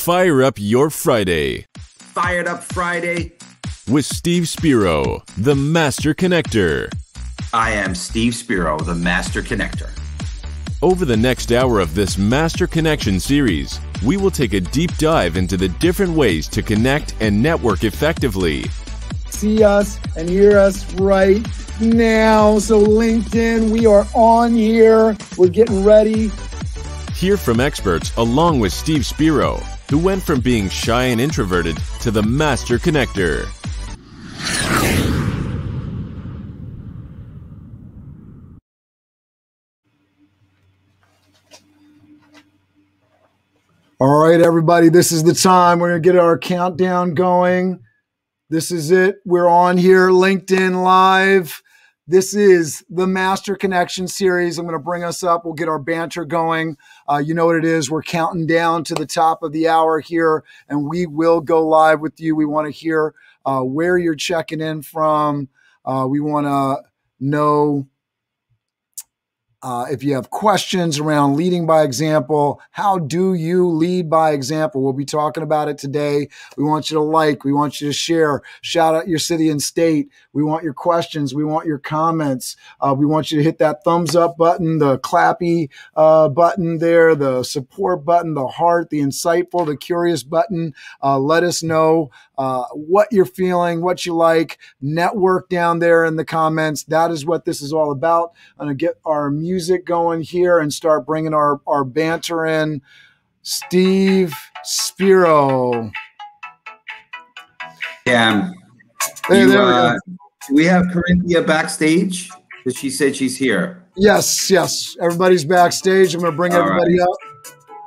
Fire up your Friday. Fired Up Friday. With Steve Spiro, the Master Connector. I am Steve Spiro, the Master Connector. Over the next hour of this Master Connection series, we will take a deep dive into the different ways to connect and network effectively. See us and hear us right now. So LinkedIn, we are on here. We're getting ready. Hear from experts along with Steve Spiro, who went from being shy and introverted to the Master Connector. All right, everybody, this is the time. We're going to get our countdown going. This is it. We're on here, LinkedIn Live. This is the Master Connection series. I'm going to bring us up. We'll get our banter going. You know what it is. We're counting down to the top of the hour here, and we will go live with you. We want to hear where you're checking in from. We want to know if you have questions around leading by example. How do you lead by example? We'll be talking about it today. We want you to like. We want you to share. Shout out your city and state. We want your questions. We want your comments. We want you to hit that thumbs up button, the clappy button there, the support button, the heart, the insightful, the curious button. Let us know what you're feeling, what you like. Network down there in the comments. That is what this is all about. I'm going to get our music going here and start bringing our banter in. Steve Spiro. Yeah. Hey, there we go. We have Corinthia backstage because she said she's here. Yes. Everybody's backstage. I'm going to bring everybody up.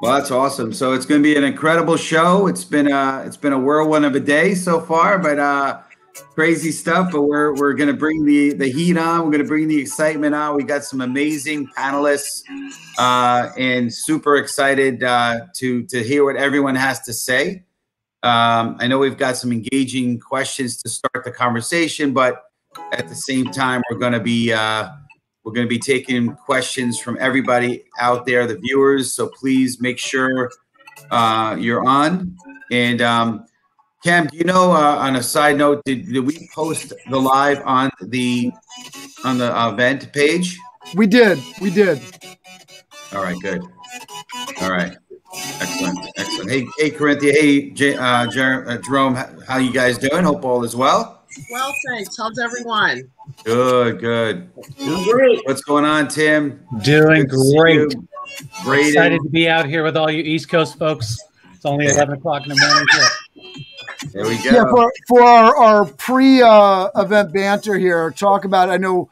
Well, that's awesome. So it's going to be an incredible show. It's been a whirlwind of a day so far, but crazy stuff. But we're going to bring the heat on. We're going to bring the excitement on. We got some amazing panelists, and super excited to hear what everyone has to say. I know we've got some engaging questions to start the conversation, but at the same time, we're going to be taking questions from everybody out there, the viewers. So please make sure you're on. And Cam, do you know, on a side note, did we post the live on the event page? We did. All right, good. All right. Excellent. Hey, Corinthia. Hey, Jerome. How you guys doing? Hope all is well. Well, thanks. How's everyone? Good. Doing great. What's going on, Tim? Doing great. Great. Excited to be out here with all you East Coast folks. It's only 11 o'clock in the morning here. There we go. Yeah, for our pre-event banter here, talk about, I know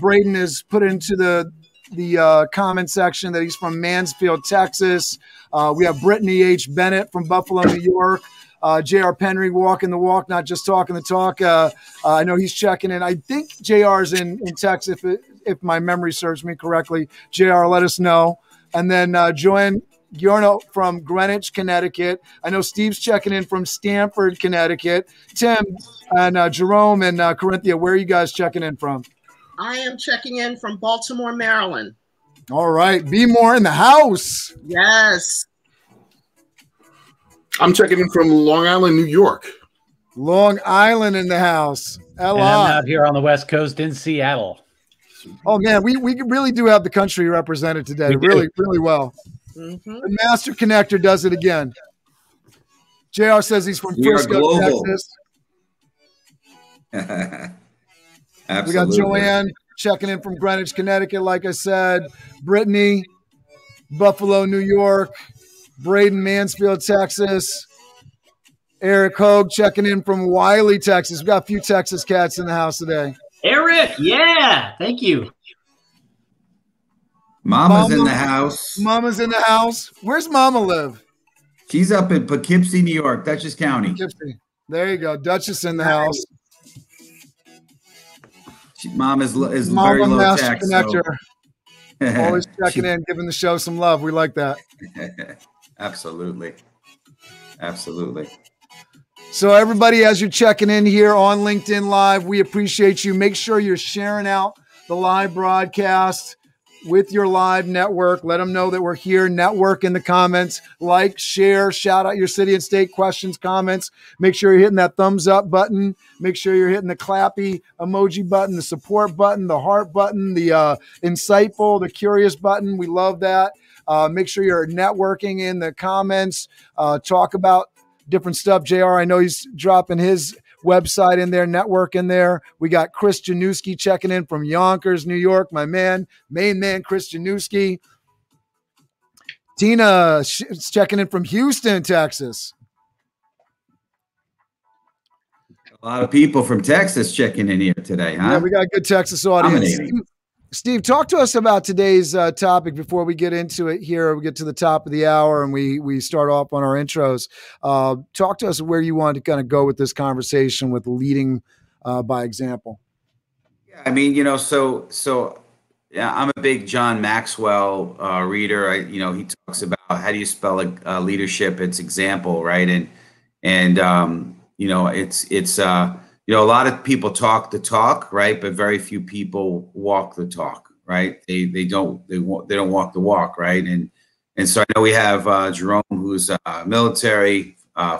Braden has put into the comment section that he's from Mansfield, Texas. We have Brittany H. Bennett from Buffalo, New York. J.R. Penry walking the walk, not just talking the talk. I know he's checking in. I think J.R.'s in Texas, if my memory serves me correctly. J.R., let us know. And then Joanne Giorno from Greenwich, Connecticut. I know Steve's checking in from Stamford, Connecticut. Tim and Jerome and Corinthia, where are you guys checking in from? I am checking in from Baltimore, Maryland. All right. Be more in the house. Yes. I'm checking in from Long Island, New York. Long Island in the house. And I'm out here on the West Coast in Seattle. Oh, man, we really do have the country represented today. Really well. Mm-hmm. The Master Connector does it again. JR says he's from Frisco, Texas. Absolutely. We got Joanne checking in from Greenwich, Connecticut, like I said. Brittany, Buffalo, New York. Braden, Mansfield, Texas. Eric Hogue checking in from Wiley, Texas. We've got a few Texas cats in the house today. Eric, yeah, thank you. Mama's in the house. Mama's in the house. Where's Mama live? She's up in Poughkeepsie, New York, Dutchess County. Poughkeepsie. There you go. Duchess in the house. Mom is Mama, very low Master tech. Connector. So. Always checking in, giving the show some love. We like that. Absolutely. So everybody, as you're checking in here on LinkedIn Live, we appreciate you. Make sure you're sharing out the live broadcast. with your live network. Let them know that we're here. Network in the comments. Like, share, shout out your city and state questions, comments. Make sure you're hitting that thumbs up button. Make sure you're hitting the clappy emoji button, the support button, the heart button, the insightful, the curious button. We love that. Make sure you're networking in the comments. Talk about different stuff. JR, I know he's dropping his website in there, network in there. We got Chris Janewski checking in from Yonkers, New York. My man, main man, Chris Janewski. Tina is checking in from Houston, Texas. A lot of people from Texas checking in here today, huh? Yeah, we got a good Texas audience. Steve, talk to us about today's topic before we get into it here. We get to the top of the hour and we start off on our intros. Talk to us where you want to kind of go with this conversation with leading by example. Yeah, I mean, yeah, I'm a big John Maxwell reader. He talks about how do you spell leadership? It's example, right? And a lot of people talk the talk, right? But very few people walk the talk, right? They don't walk the walk, right? And so I know we have Jerome, who's military,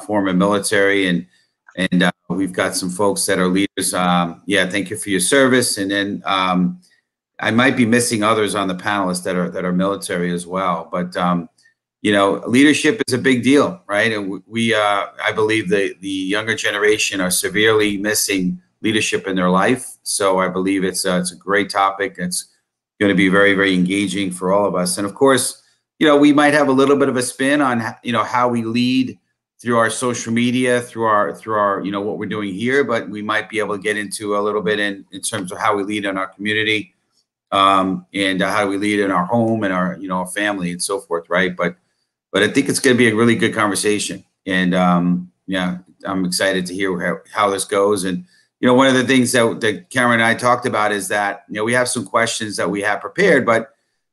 former military, and we've got some folks that are leaders. Thank you for your service. And then I might be missing others on the panelists that are military as well, but leadership is a big deal, right? And I believe the younger generation are severely missing leadership in their life. So I believe it's a great topic. It's going to be very, very engaging for all of us. And of course, we might have a little bit of a spin on, how we lead through our social media, through our what we're doing here, but we might be able to get into a little bit in terms of how we lead in our community, and how we lead in our home and our, our family and so forth, right? But I think it's going to be a really good conversation. And I'm excited to hear how this goes. And, one of the things that Cameron and I talked about is that, we have some questions that we have prepared, but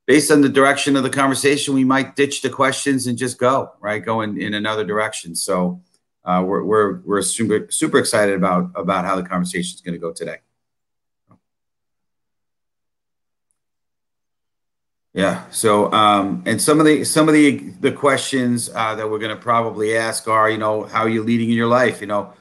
based on the direction of the conversation, we might ditch the questions and just go in another direction. So we're super, super excited about how the conversation is going to go today. Yeah. So, and some of the questions that we're going to probably ask are, how are you leading in your life? How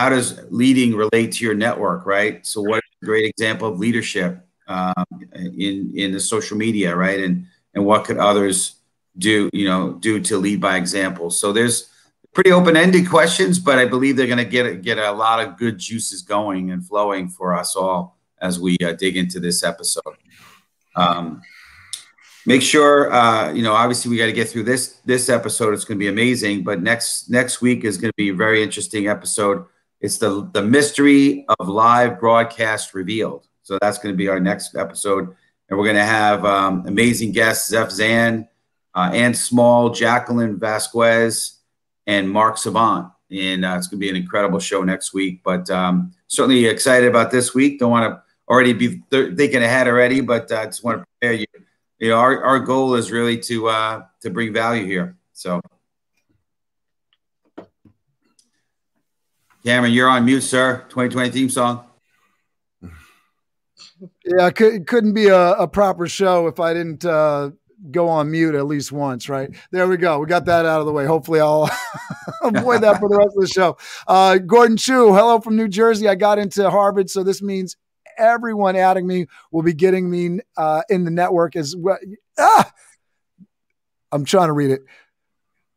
does leading relate to your network, right? So, what is a great example of leadership in the social media, right? And what could others do to lead by example? So, there's pretty open-ended questions, but I believe they're going to get a lot of good juices going and flowing for us all as we dig into this episode. Make sure, obviously we got to get through this episode. It's going to be amazing, but next week is going to be a very interesting episode. It's the mystery of live broadcast revealed. So that's going to be our next episode. And we're going to have amazing guests, Zeph Zan, Ann Small, Jacqueline Vasquez, and Mark Savant. And it's going to be an incredible show next week, but certainly excited about this week. Don't want to already be thinking ahead already, but I just want to prepare you. Our goal is really to bring value here. So, Cameron, you're on mute, sir. 2020 theme song. Yeah, it couldn't be a proper show if I didn't go on mute at least once, right? There we go. We got that out of the way. Hopefully I'll avoid that for the rest of the show. Gordon Chu, hello from New Jersey. I got into Harvard, so this means everyone adding me will be getting me in the network as well. I'm trying to read it.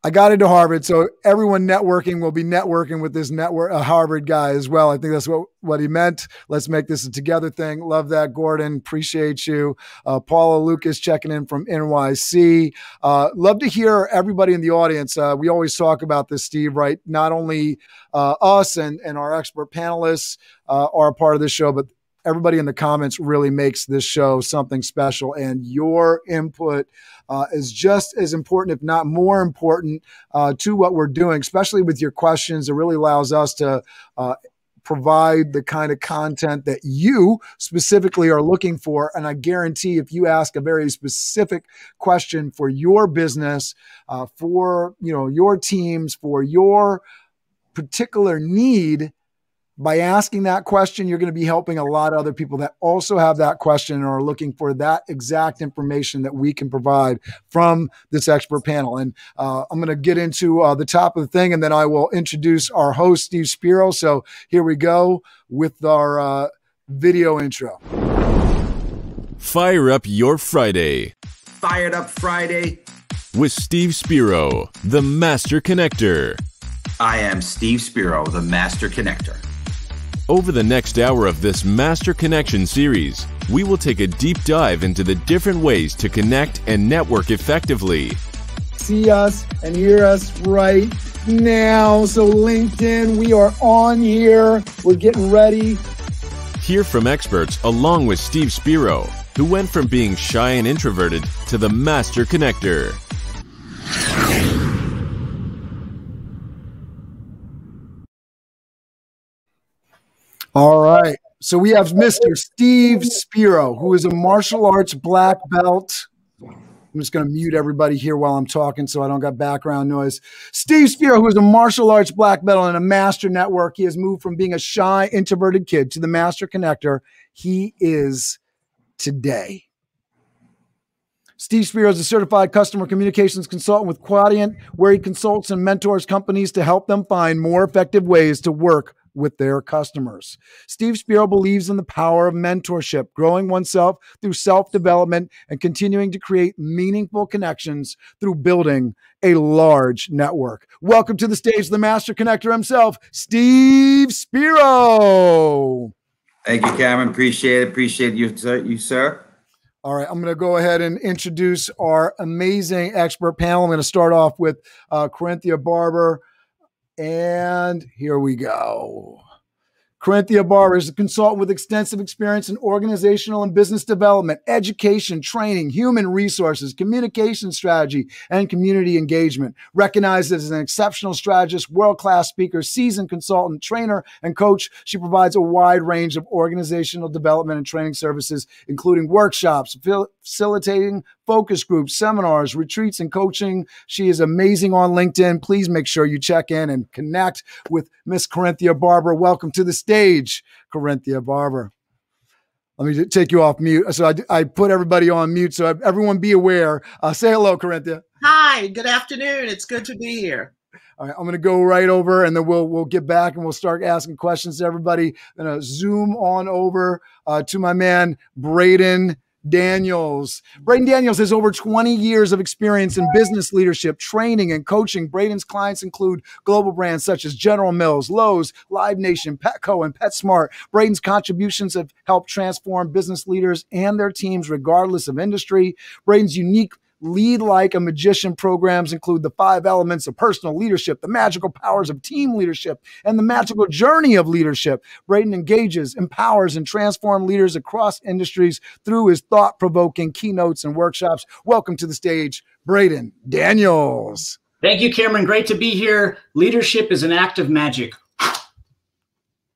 I got into Harvard, so everyone networking will be networking with this Harvard guy as well. I think that's what he meant. Let's make this a together thing. Love that, Gordon. Appreciate you. Paula Lucas checking in from NYC. Love to hear everybody in the audience. We always talk about this, Steve, right? Not only us and our expert panelists are a part of this show, but everybody in the comments really makes this show something special, and your input is just as important, if not more important, to what we're doing, especially with your questions. It really allows us to provide the kind of content that you specifically are looking for. And I guarantee if you ask a very specific question for your business, for your teams, for your particular need, By asking that question, you're going to be helping a lot of other people that also have that question and are looking for that exact information that we can provide from this expert panel. And I'm going to get into the top of the thing, and then I will introduce our host, Steve Spiro. So here we go with our video intro. Fire up your Friday Fired Up Friday. with Steve Spiro, the Master Connector. I am Steve Spiro, the Master Connector. Over the next hour of this Master Connection series, we will take a deep dive into the different ways to connect and network effectively. See us and hear us right now. So LinkedIn, we are on here. We're getting ready. Hear from experts along with Steve Spiro, who went from being shy and introverted to the Master Connector. All right. So we have Mr. Steve Spiro, who is a martial arts black belt. I'm just going to mute everybody here while I'm talking so I don't got background noise. Steve Spiro, who is a martial arts black belt and a master network. He has moved from being a shy, introverted kid to the Master Connector he is today. Steve Spiro is a certified customer communications consultant with Quadient, where he consults and mentors companies to help them find more effective ways to work with their customers. Steve Spiro believes in the power of mentorship, growing oneself through self-development and continuing to create meaningful connections through building a large network. Welcome to the stage, the Master Connector himself, Steve Spiro. Thank you, Cameron. Appreciate it. Appreciate you, sir. All right, I'm going to go ahead and introduce our amazing expert panel. I'm going to start off with Corinthia Barber. And here we go. Corinthia Barber is a consultant with extensive experience in organizational and business development, education, training, human resources, communication strategy, and community engagement. Recognized as an exceptional strategist, world-class speaker, seasoned consultant, trainer, and coach, she provides a wide range of organizational development and training services, including workshops, facilitating focus groups, seminars, retreats, and coaching. She is amazing on LinkedIn. Please make sure you check in and connect with Miss Corinthia Barber. Welcome to the stage, Corinthia Barber. Let me take you off mute. So I put everybody on mute, so everyone be aware. Say hello, Corinthia. Hi, good afternoon. It's good to be here. All right, I'm going to go right over, and then we'll get back and we'll start asking questions to everybody. I'm going to zoom on over to my man, Braden Daniels. Braden Daniels has over 20 years of experience in business leadership, training, and coaching. Braden's clients include global brands such as General Mills, Lowe's, Live Nation, Petco, and PetSmart. Braden's contributions have helped transform business leaders and their teams regardless of industry. Braden's unique Lead Like a Magician programs include the 5 elements of personal leadership, the magical powers of team leadership, and the magical journey of leadership. Braden engages, empowers, and transforms leaders across industries through his thought-provoking keynotes and workshops. Welcome to the stage, Braden Daniels. Thank you, Cameron. Great to be here. Leadership is an act of magic.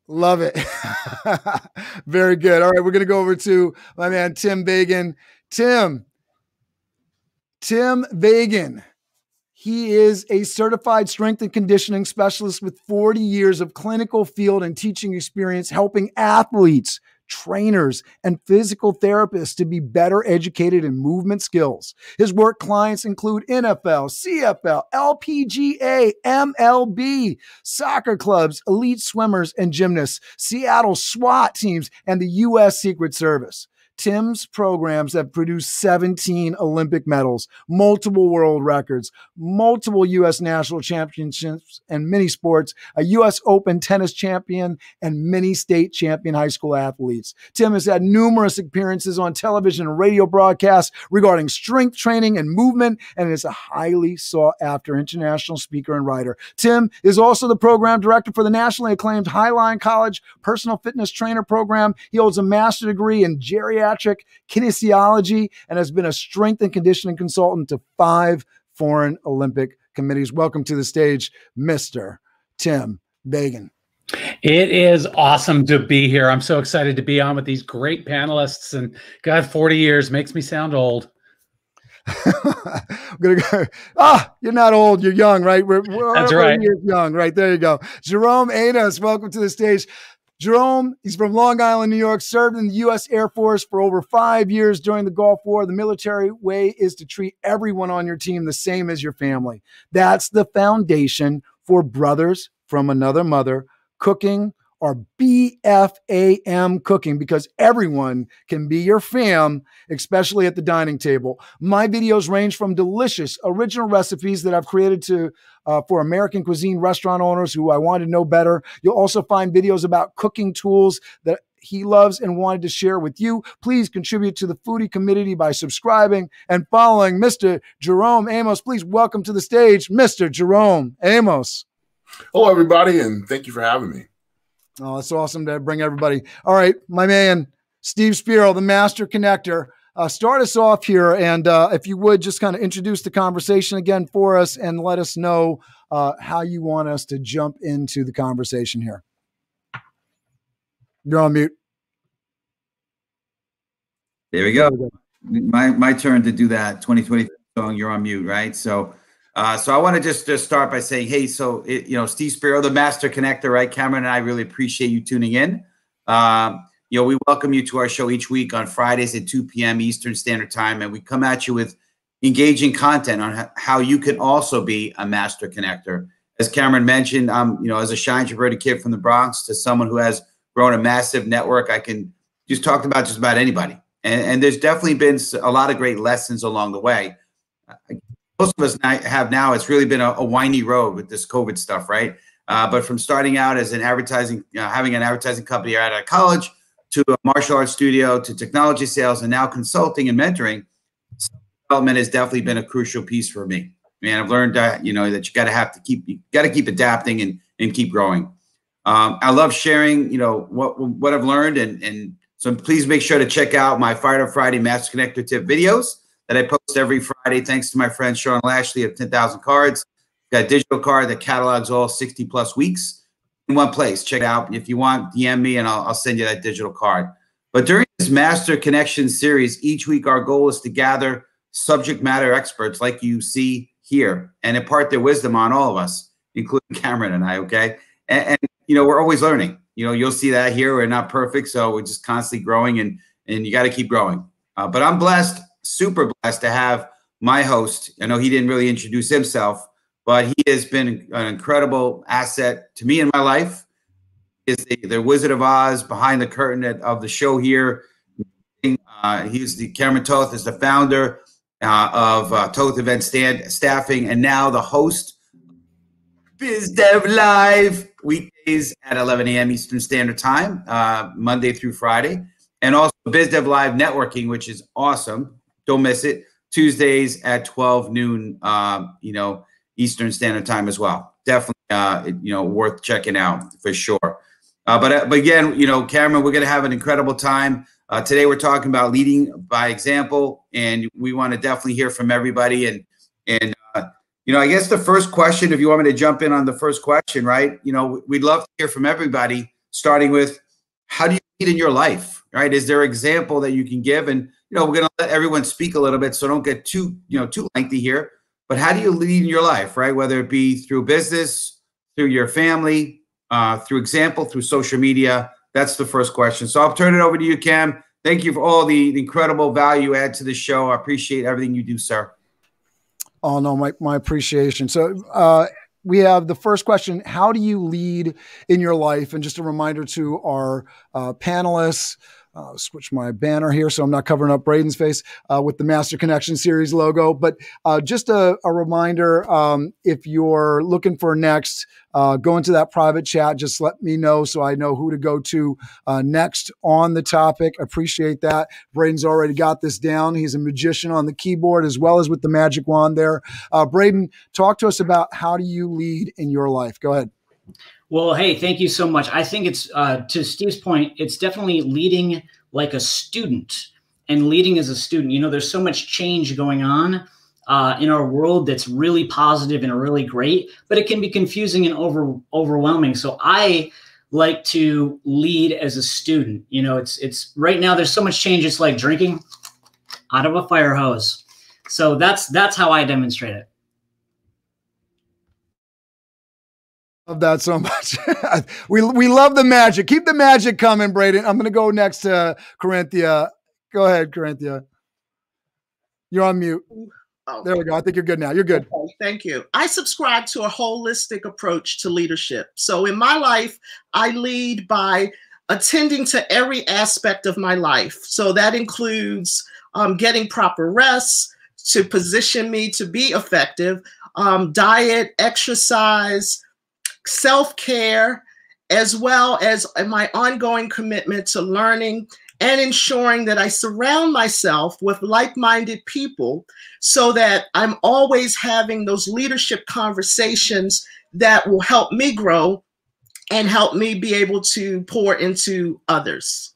Love it. Very good. All right, we're going to go over to my man, Tim Vagan. Tim Vagan, he is a certified strength and conditioning specialist with 40 years of clinical field and teaching experience helping athletes, trainers, and physical therapists to be better educated in movement skills. His work clients include NFL, CFL, LPGA, MLB, soccer clubs, elite swimmers and gymnasts, Seattle SWAT teams, and the U.S. Secret Service. Tim's programs have produced 17 Olympic medals, multiple world records, multiple U.S. national championships and many sports, a U.S. Open tennis champion, and many state champion high school athletes. Tim has had numerous appearances on television and radio broadcasts regarding strength training and movement, and is a highly sought-after international speaker and writer. Tim is also the program director for the nationally acclaimed Highline College Personal Fitness Trainer Program. He holds a master's degree in geriatric kinesiology and has been a strength and conditioning consultant to 5 foreign Olympic committees. Welcome to the stage, Mr. Tim Vagan. It is awesome to be here. I'm so excited to be on with these great panelists. And God, 40 years makes me sound old. We're gonna go. You're not old, you're young, right? That's right. You're young, right? There you go. Jerome Anos, welcome to the stage. Jerome, he's from Long Island, New York, served in the U.S. Air Force for over 5 years during the Gulf War. The military way is to treat everyone on your team the same as your family. That's the foundation for brothers from another mother cooking, or BFAM cooking, because everyone can be your fam, especially at the dining table. My videos range from delicious original recipes that I've created for American cuisine restaurant owners who I want to know better. You'll also find videos about cooking tools that he loves and wanted to share with you. Please contribute to the foodie community by subscribing and following Mr. Jerome Amos. Please welcome to the stage, Mr. Jerome Amos. Hello, everybody, and thank you for having me. Oh, it's awesome to bring everybody. All right, my man, Steve Spiro, the Master Connector. Start us off here, and if you would, just kind of introduce the conversation again for us and let us know how you want us to jump into the conversation here. You're on mute. There we go. My turn to do that 2020 song, You're on Mute, right? So I want to just start by saying, hey, Steve Spiro, the Master Connector, right? Cameron and I really appreciate you tuning in. We welcome you to our show each week on Fridays at 2 p.m. Eastern Standard Time, and we come at you with engaging content on how you can also be a Master Connector. As Cameron mentioned, as a shy, introverted kid from the Bronx to someone who has grown a massive network, I can just talk about just about anybody. And there's definitely been a lot of great lessons along the way. Most of us have now, it's really been a windy road with this COVID stuff, right? But from starting out as an advertising, having an advertising company out of college, to a martial arts studio, to technology sales, and now consulting and mentoring, development has definitely been a crucial piece for me. Man, I've learned that, that you got to keep adapting and keep growing. I love sharing, what I've learned. And so please make sure to check out my Fired Up Friday Master Connector tip videos that I post every Friday, thanks to my friend Sean Lashley of 10,000 Cards. Got a digital card that catalogs all 60 plus weeks in one place. Check it out. If you want, DM me and I'll send you that digital card. But during this Master Connection series, each week our goal is to gather subject matter experts like you see here and impart their wisdom on all of us, including Cameron and I, okay? And we're always learning. You'll see that here. We're not perfect, so we're just constantly growing, and you got to keep growing. But I'm blessed, super blessed to have my host. I know he didn't really introduce himself, but he has been an incredible asset to me in my life. Is the Wizard of Oz behind the curtain of the show here. Cameron Toth is the founder of Toth Event Staffing, and now the host BizDev Live weekdays at 11 a.m. Eastern Standard Time, Monday through Friday, and also BizDev Live Networking, which is awesome. Don't miss it. Tuesdays at 12 noon, Eastern Standard Time as well. Definitely, worth checking out for sure. But again, Cameron, we're going to have an incredible time. Today we're talking about leading by example, and we want to definitely hear from everybody. And I guess the first question, if you want me to jump in on the first question, right? We'd love to hear from everybody, starting with, how do you lead in your life, right? Is there an example that you can give? And, we're going to let everyone speak a little bit, so don't get too lengthy here. But how do you lead in your life, right? Whether it be through business, through your family, through example, through social media. That's the first question. So I'll turn it over to you, Cam. Thank you for all the incredible value add to the show. I appreciate everything you do, sir. Oh, no, my appreciation. So we have the first question. How do you lead in your life? And just a reminder to our panelists, switch my banner here so I'm not covering up Braden's face with the Master Connection Series logo. But just a reminder, if you're looking for next, go into that private chat. Just let me know so I know who to go to next on the topic. Appreciate that. Braden's already got this down. He's a magician on the keyboard as well as with the magic wand there. Braden, talk to us about how do you lead in your life? Go ahead. Well, hey, thank you so much. I think it's, to Steve's point, it's definitely leading like a student and leading as a student. There's so much change going on in our world that's really positive and really great, but it can be confusing and overwhelming. So I like to lead as a student. It's right now there's so much change. It's like drinking out of a fire hose. So that's how I demonstrate it. Love that so much. we love the magic. Keep the magic coming, Braden. I'm going to go next to Corinthia. Go ahead, Corinthia. You're on mute. Oh. There we go. I think you're good now. You're good. Okay, thank you. I subscribe to a holistic approach to leadership. So in my life, I lead by attending to every aspect of my life. So that includes getting proper rest to position me to be effective, diet, exercise, self-care, as well as my ongoing commitment to learning and ensuring that I surround myself with like-minded people so that I'm always having those leadership conversations that will help me grow and help me be able to pour into others.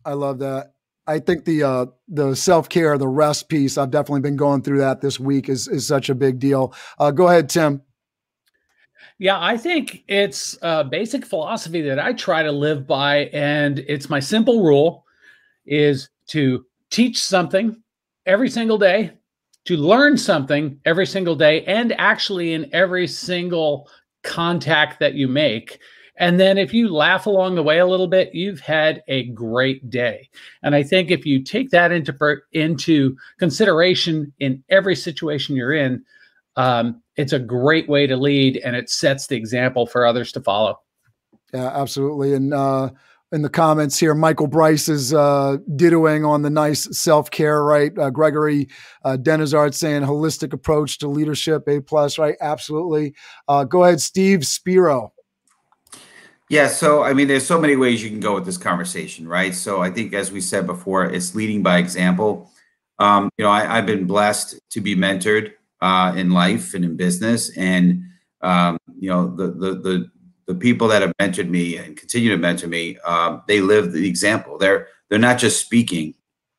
I love that. I think the self-care, the rest piece, I've definitely been going through that this week is such a big deal. Go ahead, Tim. Yeah, I think it's a basic philosophy that I try to live by, and it's my simple rule is to teach something every single day, to learn something every single day, and actually in every single contact that you make. And then if you laugh along the way a little bit, you've had a great day. And I think if you take that into consideration in every situation you're in, it's a great way to lead, and it sets the example for others to follow. Yeah, absolutely. And in the comments here, Michael Bryce is dittoing on the nice self-care, right? Gregory Denizard saying holistic approach to leadership, A+, right? Absolutely. Go ahead, Steve Spiro. Yeah, so I mean, there's so many ways you can go with this conversation, right? So I think, as we said before, it's leading by example. I've been blessed to be mentored in life and in business, and the people that have mentored me and continue to mentor me, they live the example. They're not just speaking,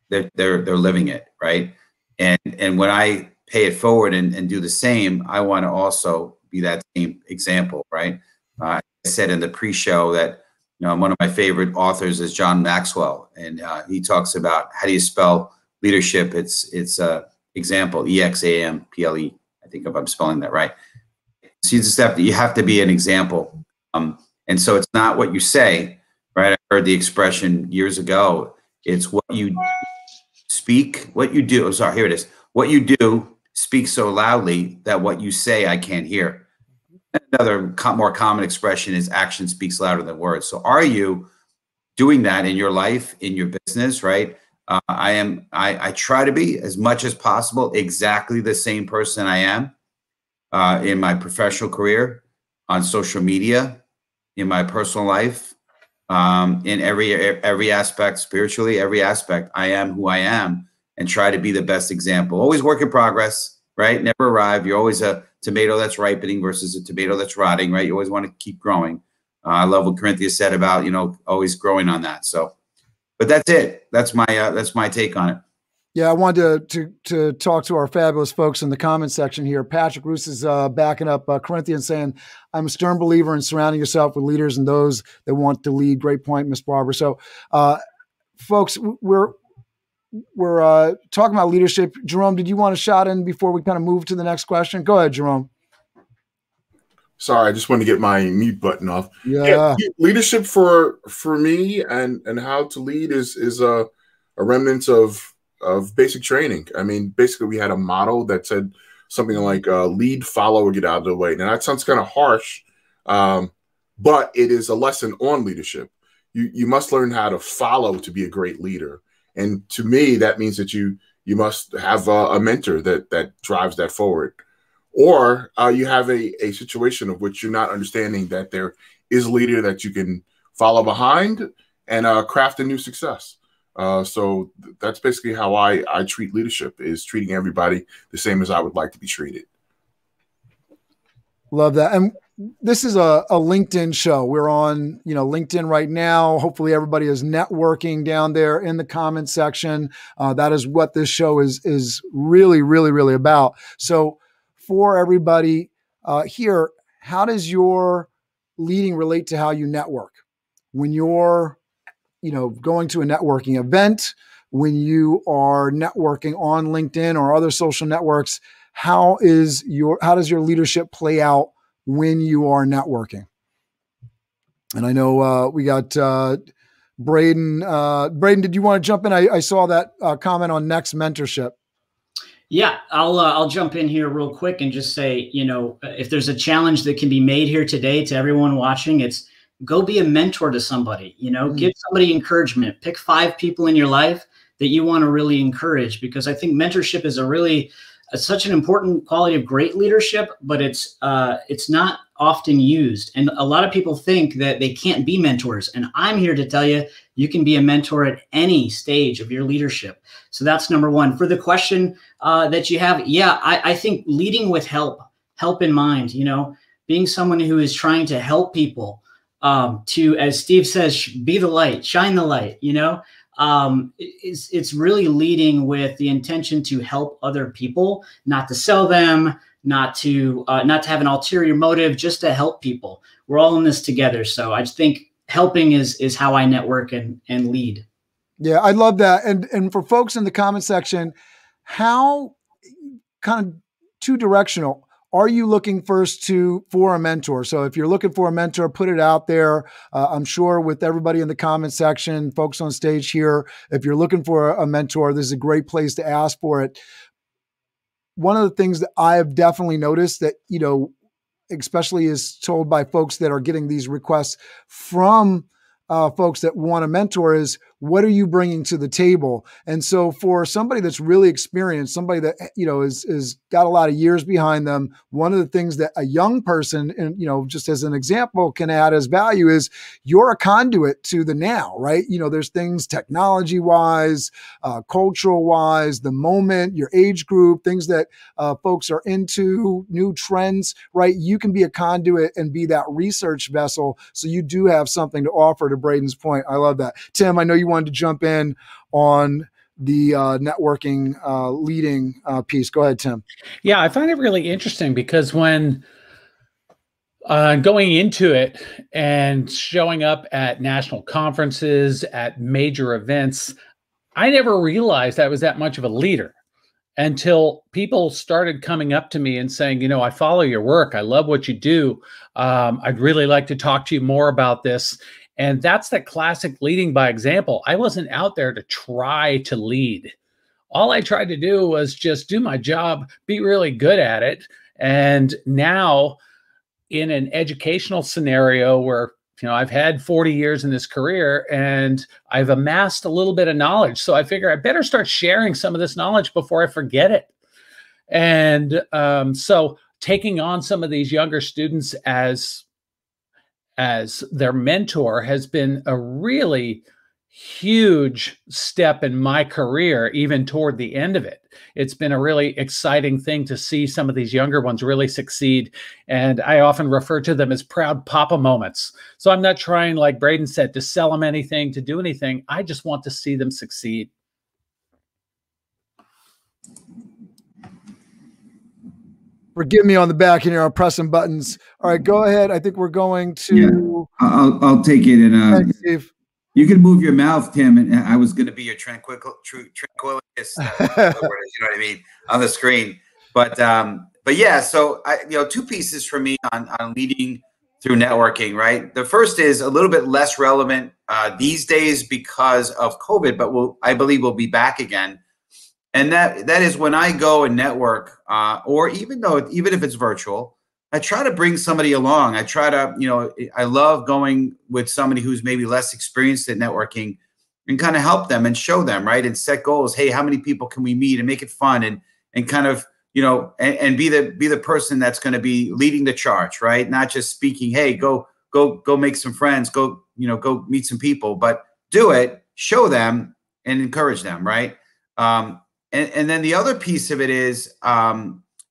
they're living it, right? And when I pay it forward and do the same, I want to also be that same example, right? I said in the pre-show that one of my favorite authors is John Maxwell, and he talks about how do you spell leadership? It's example, EXAMPLE. I think if I'm spelling that right. So you have to be an example. And so it's not what you say, right? I heard the expression years ago. It's what you speak, what you do. I'm sorry, here it is. What you do speaks so loudly that what you say, I can't hear. Another more common expression is action speaks louder than words. So are you doing that in your life, in your business, right? I try to be, as much as possible, exactly the same person I am in my professional career, on social media, in my personal life, in every aspect, spiritually, every aspect. I am who I am, and try to be the best example. Always work in progress, right? Never arrive. You're always a tomato that's ripening versus a tomato that's rotting, right? You always want to keep growing. I love what Corinthia said about, always growing on that. So, but that's it. That's my take on it. Yeah, I wanted to talk to our fabulous folks in the comment section here. Patrick Roos is backing up Corinthia, saying, I'm a stern believer in surrounding yourself with leaders and those that want to lead. Great point, Ms. Barber. So, folks, we're talking about leadership. Jerome, did you want to shout in before we kind of move to the next question? Go ahead, Jerome. Sorry, I just wanted to get my mute button off. Yeah. Leadership for me and how to lead is a remnant of basic training. I mean, basically, we had a model that said something like lead, follow, or get out of the way. Now, that sounds kind of harsh, but it is a lesson on leadership. You must learn how to follow to be a great leader. And to me, that means that you must have a mentor that drives that forward. Or you have a situation of which you're not understanding that there is a leader that you can follow behind and craft a new success. So that's basically how I treat leadership, is treating everybody the same as I would like to be treated. Love that. And this is a LinkedIn show. We're on, LinkedIn right now. Hopefully everybody is networking down there in the comment section. That is what this show is really, really, really about. So for everybody here, how does your leading relate to how you network? When you're, going to a networking event, when you are networking on LinkedIn or other social networks? How does your leadership play out when you are networking? And I know we got Braden. Braden, did you want to jump in? I saw that comment on Next Mentorship. Yeah, I'll jump in here real quick and just say, if there's a challenge that can be made here today to everyone watching, it's go be a mentor to somebody. Give somebody encouragement. Pick 5 people in your life that you want to really encourage, because I think mentorship is such an important quality of great leadership, but it's not often used. And a lot of people think that they can't be mentors. And I'm here to tell you, you can be a mentor at any stage of your leadership. So that's number one. For the question that you have, I think leading with help in mind, being someone who is trying to help people to, as Steve says, be the light, shine the light, it's really leading with the intention to help other people, not to sell them, not to have an ulterior motive, just to help people. We're all in this together. So I just think helping is how I network and lead. Yeah, I love that. And for folks in the comment section, how kind of two-directional, are you looking first for a mentor? So if you're looking for a mentor, put it out there. I'm sure with everybody in the comment section, folks on stage here, if you're looking for a mentor, this is a great place to ask for it. One of the things that I have definitely noticed that, especially is told by folks that are getting these requests from folks that want a mentor is, what are you bringing to the table? And so for somebody that's really experienced, somebody that, is got a lot of years behind them, one of the things that a young person, and, just as an example, can add as value is you're a conduit to the now, right? There's things technology wise, cultural wise, the moment, your age group, things that folks are into, new trends, right? You can be a conduit and be that research vessel. So you do have something to offer, to Braden's point. I love that. Tim, I know you wanted to jump in on the networking leading piece. Go ahead, Tim. Yeah, I find it really interesting because when going into it and showing up at national conferences, at major events, I never realized I was that much of a leader until people started coming up to me and saying, I follow your work. I love what you do. I'd really like to talk to you more about this. And that's the classic leading by example. I wasn't out there to try to lead. All I tried to do was just do my job, be really good at it. And now in an educational scenario where, I've had 40 years in this career and I've amassed a little bit of knowledge. So I figure I better start sharing some of this knowledge before I forget it. And so taking on some of these younger students as their mentor has been a really huge step in my career, even toward the end of it. It's been a really exciting thing to see some of these younger ones really succeed. And I often refer to them as proud papa moments. So I'm not trying, like Braden said, to sell them anything, to do anything. I just want to see them succeed. Forgive me on the back here. I'm pressing buttons. All right, go ahead. I think we're going to. Yeah, I'll take it. And thanks, Steve. You can move your mouth, Tim, and I was going to be your tranquilist, you know what I mean, on the screen. But yeah, so two pieces for me on leading through networking, right? The first is a little bit less relevant these days because of COVID, but I believe we'll be back again. And that is when I go and network, or even if it's virtual, I try to bring somebody along. I try to, I love going with somebody who's maybe less experienced at networking and kind of help them and show them, right? And set goals. Hey, how many people can we meet and make it fun and kind of, and be the person that's going to be leading the charge, right? Not just speaking, hey, go make some friends, go meet some people, but do it, show them and encourage them, right? And then the other piece of it is,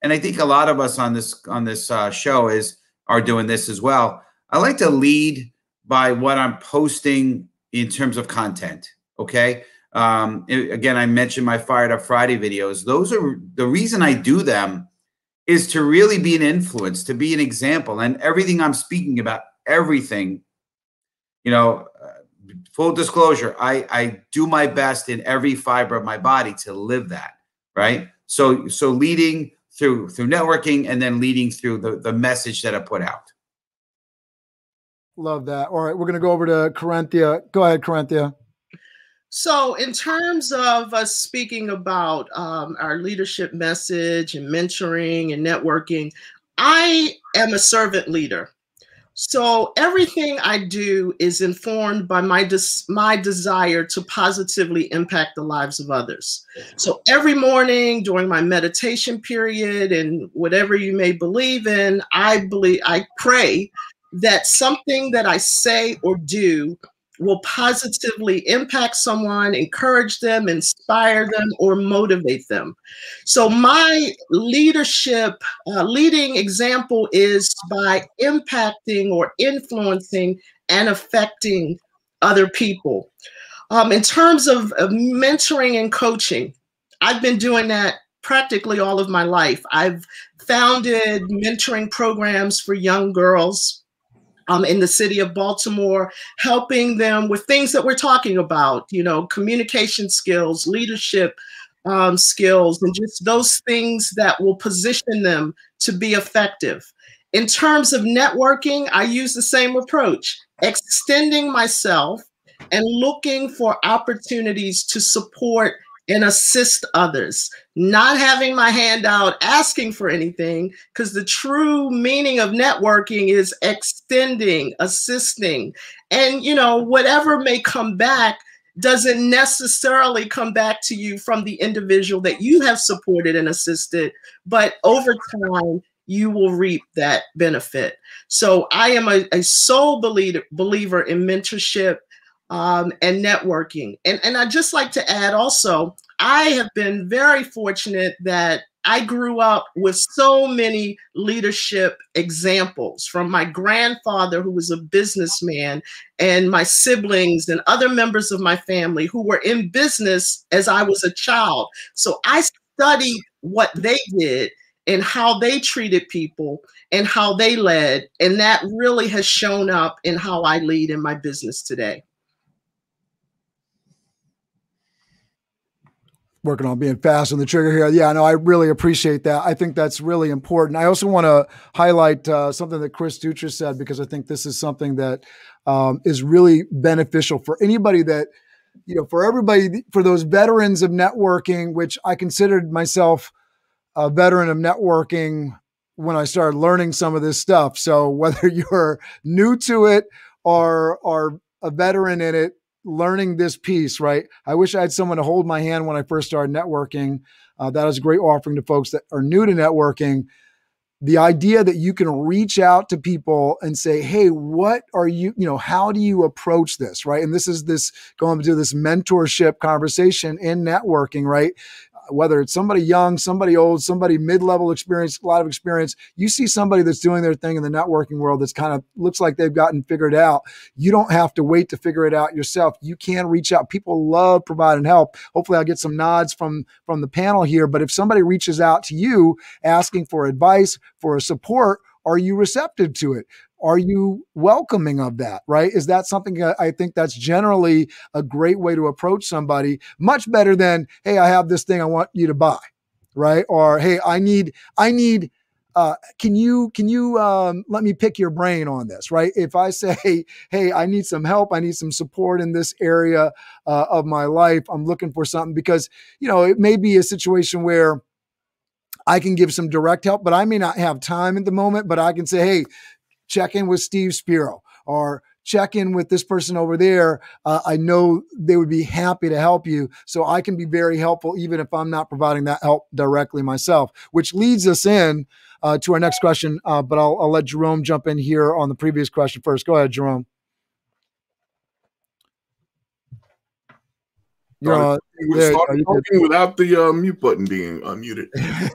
and I think a lot of us on this show are doing this as well. I like to lead by what I'm posting in terms of content. Okay. Again, I mentioned my Fired Up Friday videos. Those are the reason I do them is to really be an influence, to be an example, and everything I'm speaking about, everything, full disclosure, I do my best in every fiber of my body to live that, right? So leading through networking, and then leading through the message that I put out. Love that. All right, we're going to go over to Corinthia. Go ahead, Corinthia. So in terms of us speaking about our leadership message and mentoring and networking, I am a servant leader. So everything I do is informed by my desire to positively impact the lives of others. So every morning during my meditation period and whatever you may believe in, I pray that something that I say or do will positively impact someone, encourage them, inspire them, or motivate them. So my leading example is by impacting or influencing and affecting other people. In terms of mentoring and coaching, I've been doing that practically all of my life. I've founded mentoring programs for young girls in the city of Baltimore, helping them with things that we're talking about, communication skills, leadership skills, and just those things that will position them to be effective. In terms of networking, I use the same approach, extending myself and looking for opportunities to support and assist others, not having my hand out asking for anything, because the true meaning of networking is extending, assisting, and whatever may come back doesn't necessarily come back to you from the individual that you have supported and assisted, but over time you will reap that benefit. So I am a sole believer in mentorship and networking. And I'd just like to add also, I have been very fortunate that I grew up with so many leadership examples from my grandfather, who was a businessman, and my siblings and other members of my family who were in business as I was a child. So I studied what they did and how they treated people and how they led. And that really has shown up in how I lead in my business today. Working on being fast on the trigger here. Yeah, no, I really appreciate that. I think that's really important. I also want to highlight something that Chris Dutra said, because I think this is something that is really beneficial for anybody that, for everybody, for those veterans of networking, which I considered myself a veteran of networking when I started learning some of this stuff. So whether you're new to it or a veteran in it, learning this piece, right? I wish I had someone to hold my hand when I first started networking. That is a great offering to folks that are new to networking. The idea that you can reach out to people and say, hey, what are you, how do you approach this, right? And this is going to this mentorship conversation in networking, right? Whether it's somebody young, somebody old, somebody mid-level experience, a lot of experience, you see somebody that's doing their thing in the networking world that's kind of looks like they've gotten figured out. You don't have to wait to figure it out yourself. You can reach out. People love providing help. Hopefully I'll get some nods from the panel here, but if somebody reaches out to you asking for advice, for a support, are you receptive to it? Are you welcoming of that, right? Is that something I think that's generally a great way to approach somebody, much better than, hey, I have this thing I want you to buy, right? Or, hey, I need, can you let me pick your brain on this, right? If I say, hey, I need some help, I need some support in this area of my life, I'm looking for something, because, it may be a situation where I can give some direct help, but I may not have time at the moment, but I can say, hey, check in with Steve Spiro, or check in with this person over there. I know they would be happy to help you. So I can be very helpful, even if I'm not providing that help directly myself, which leads us in to our next question. But I'll let Jerome jump in here on the previous question first. Go ahead, Jerome. We're talking without the mute button being unmuted.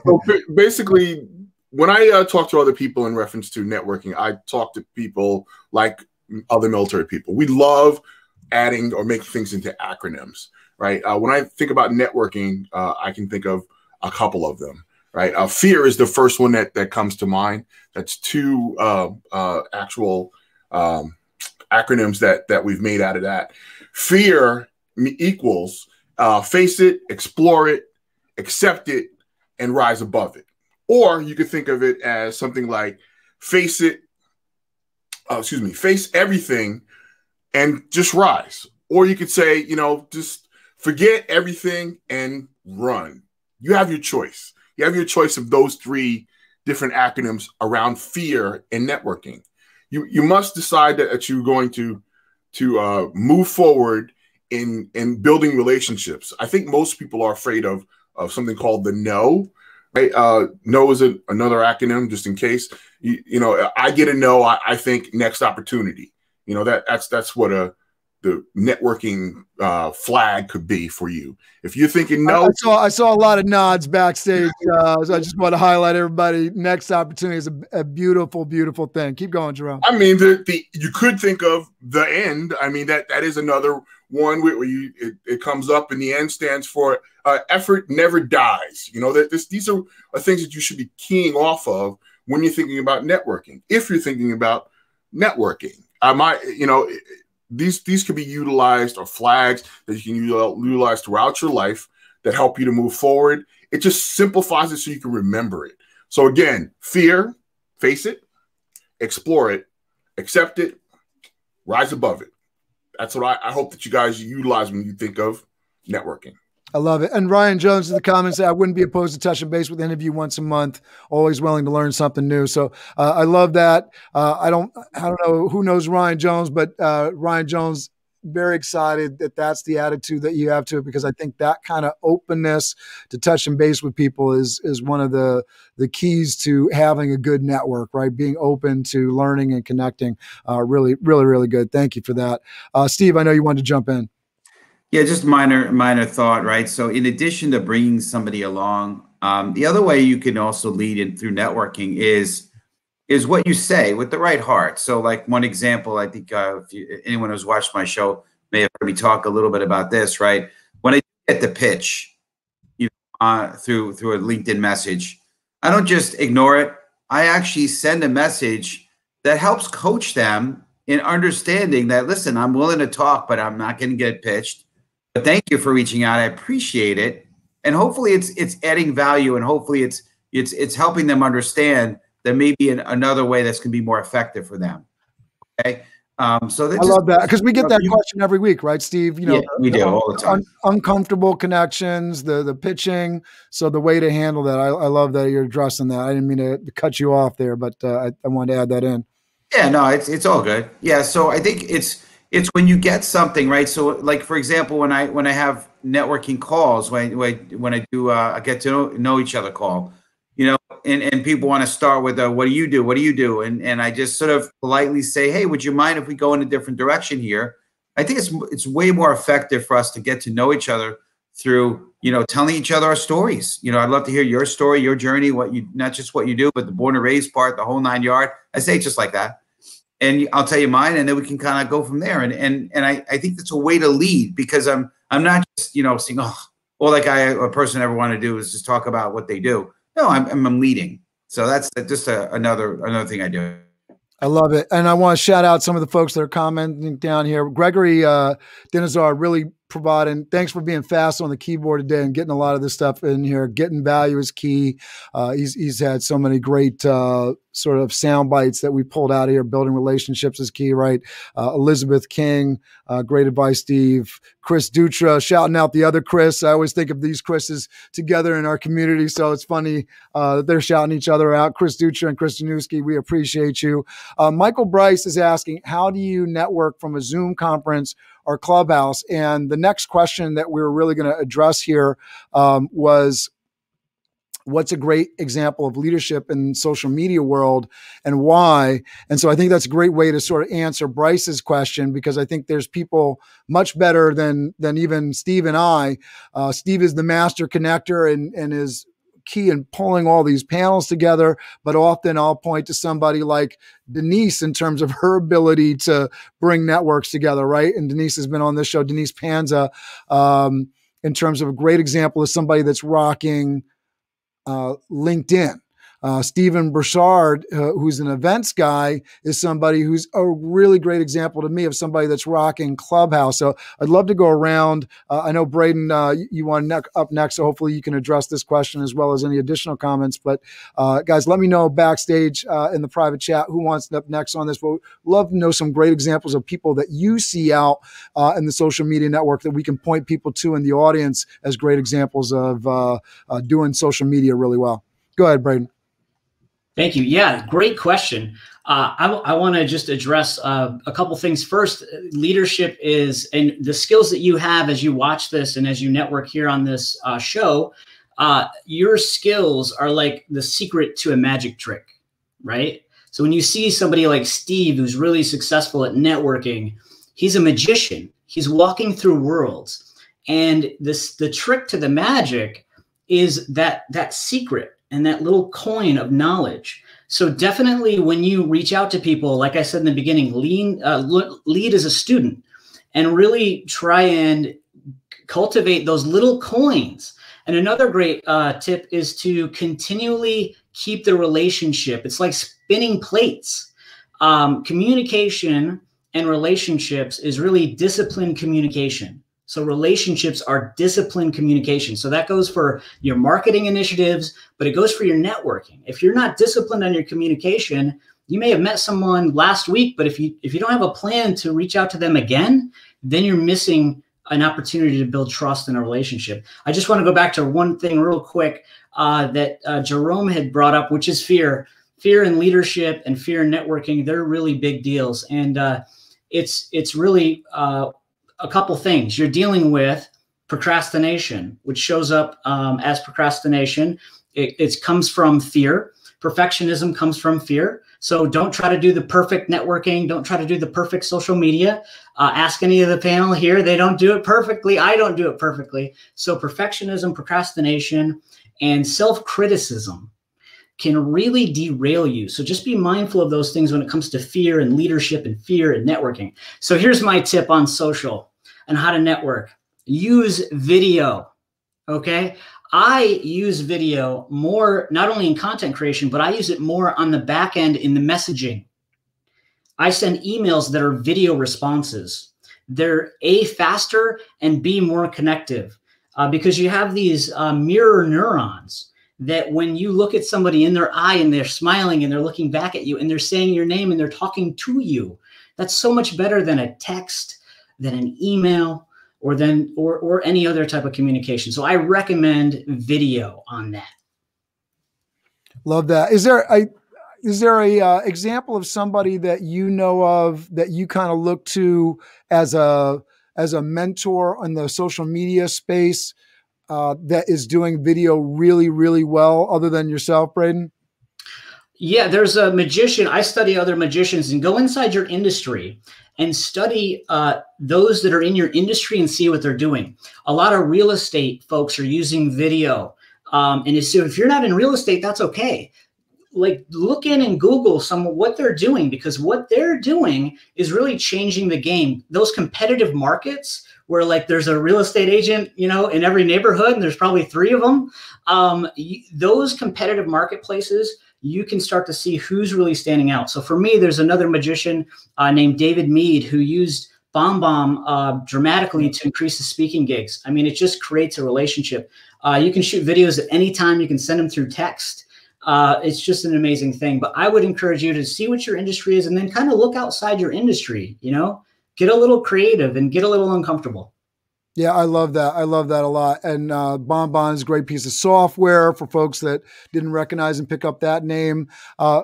So basically, when I talk to other people in reference to networking, I talk to people like other military people. We love adding or making things into acronyms, right? When I think about networking, I can think of a couple of them, right? FEAR is the first one that comes to mind. That's two actual acronyms that we've made out of that. fear equals face it, explore it, accept it, and rise above it. Or you could think of it as something like face everything and just rise. Or you could say, just forget everything and run. You have your choice. You have your choice of those three different acronyms around fear and networking. You must decide that you're going to move forward in building relationships. I think most people are afraid of something called the no. Right? No is another acronym, just in case. I get a no. I think next opportunity. That's what the networking flag could be for you. If you're thinking no, I saw a lot of nods backstage. So I just want to highlight everybody. Next opportunity is a beautiful, beautiful thing. Keep going, Jerome. I mean, you could think of the end. I mean, that is another one where it comes up, and the end stands for effort never dies. These are things that you should be keying off of when you're thinking about networking. If you're thinking about networking, these could be utilized, or flags that you can utilize throughout your life that help you to move forward. It just simplifies it so you can remember it. So again, fear, face it, explore it, accept it, rise above it. That's what I hope that you guys utilize when you think of networking. I love it. And Ryan Jones in the comments said, I wouldn't be opposed to touching base with any of you once a month, always willing to learn something new. So I love that. I don't know who knows Ryan Jones, but Ryan Jones, very excited that that's the attitude that you have to it, because I think that kind of openness to touching base with people is one of the keys to having a good network, right? Being open to learning and connecting. Really, really, really good. Thank you for that. Steve, I know you wanted to jump in. Yeah, just minor thought, right? So in addition to bringing somebody along, the other way you can also lead in through networking is what you say with the right heart. So like one example, I think anyone who's watched my show may have heard me talk a little bit about this, right? When I get the pitch through a LinkedIn message, I don't just ignore it. I actually send a message that helps coach them in understanding that, listen, I'm willing to talk, but I'm not going to get pitched. But thank you for reaching out. I appreciate it. And hopefully it's adding value, and hopefully it's helping them understand that maybe another way that's going to be more effective for them. Okay. So I love that, because we get that question every week, right, Steve? We do all the time. Uncomfortable connections, the pitching. So the way to handle that, I love that you're addressing that. I didn't mean to cut you off there, but I wanted to add that in. Yeah, no, it's all good. Yeah. So I think it's when you get something, right? So like, for example, when I have networking calls, when I do a get to know each other call, and people want to start with what do you do? What do you do? And I just sort of politely say, hey, would you mind if we go in a different direction here? I think it's way more effective for us to get to know each other through, telling each other our stories. I'd love to hear your story, your journey, not just what you do, but the born and raised part, the whole 9 yards. I say it just like that. And I'll tell you mine, and then we can kind of go from there. And I think that's a way to lead, because I'm not just, saying, all that guy or person ever want to do is just talk about what they do. No, I'm leading. So that's just another thing I do. I love it. And I want to shout out some of the folks that are commenting down here. Gregory Dinazar, really providing, thanks for being fast on the keyboard today and getting a lot of this stuff in here. Getting value is key. He's had so many great sort of sound bites that we pulled out of here. Building relationships is key, right? Elizabeth King, great advice, Steve. Chris Dutra, shouting out the other Chris. I always think of these Chris's together in our community, so it's funny they're shouting each other out. Chris Dutra and Chris Janewski, we appreciate you. Michael Bryce is asking, how do you network from a Zoom conference or Clubhouse? And the next question that we were really going to address here was, what's a great example of leadership in social media world and why? And so I think that's a great way to sort of answer Bryce's question, because I think there's people much better than even Steve and I. Steve is the master connector and is key in pulling all these panels together, but often I'll point to somebody like Denise in terms of her ability to bring networks together, right? And Denise has been on this show, Denise Panza, in terms of a great example of somebody that's rocking LinkedIn. Stephen Broussard, who's an events guy, is somebody who's a really great example to me of somebody that's rocking Clubhouse. So I'd love to go around. I know, Braden, you want up next, so hopefully you can address this question as well as any additional comments. But guys, let me know backstage in the private chat who wants up next on this. But we'd love to know some great examples of people that you see out in the social media network that we can point people to in the audience as great examples of doing social media really well. Go ahead, Braden. Thank you. Yeah, great question. I want to just address a couple things. First, leadership is, and the skills that you have as you watch this and as you network here on this show, your skills are like the secret to a magic trick, right? So when you see somebody like Steve, who's really successful at networking, he's a magician. He's walking through worlds. And the trick to the magic is that secret and that little coin of knowledge. So definitely when you reach out to people, like I said in the beginning, lead as a student and really try and cultivate those little coins. And another great tip is to continually keep the relationship. It's like spinning plates. Communication and relationships is really disciplined communication. So relationships are disciplined communication. So that goes for your marketing initiatives, but it goes for your networking. If you're not disciplined on your communication, you may have met someone last week, but if you don't have a plan to reach out to them again, then you're missing an opportunity to build trust in a relationship. I just want to go back to one thing real quick that Jerome had brought up, which is fear. Fear in leadership and fear in networking, they're really big deals. And it's really a couple things. You're dealing with procrastination, which shows up as procrastination. It comes from fear. Perfectionism comes from fear. So don't try to do the perfect networking. Don't try to do the perfect social media. Ask any of the panel here. They don't do it perfectly. I don't do it perfectly. So perfectionism, procrastination, and self-criticism can really derail you. So just be mindful of those things when it comes to fear and leadership and fear and networking. So here's my tip on social and how to network. Use video, okay? I use video more, not only in content creation, but I use it more on the back end in the messaging. I send emails that are video responses. They're A, faster, and B, more connective because you have these mirror neurons that when you look at somebody in their eye and they're smiling and they're looking back at you and they're saying your name and they're talking to you, that's so much better than a text, than an email, or any other type of communication. So I recommend video on that. Love that. Is there a example of somebody that you know of that you kind of look to as a mentor in the social media space that is doing video really, really well, other than yourself, Braden? Yeah, there's a magician. I study other magicians, and go inside your industry and study those that are in your industry and see what they're doing. A lot of real estate folks are using video. And so if you're not in real estate, that's okay. Like look in and Google some of what they're doing, because what they're doing is really changing the game. Those competitive markets where like there's a real estate agent, in every neighborhood, and there's probably 3 of them. Those competitive marketplaces, you can start to see who's really standing out. So for me, there's another magician named David Mead who used BombBomb dramatically to increase the speaking gigs. I mean, it just creates a relationship. You can shoot videos at any time. You can send them through text. It's just an amazing thing. But I would encourage you to see what your industry is and then kind of look outside your industry, get a little creative and get a little uncomfortable. Yeah, I love that. I love that a lot. And BombBomb is a great piece of software for folks that didn't recognize and pick up that name.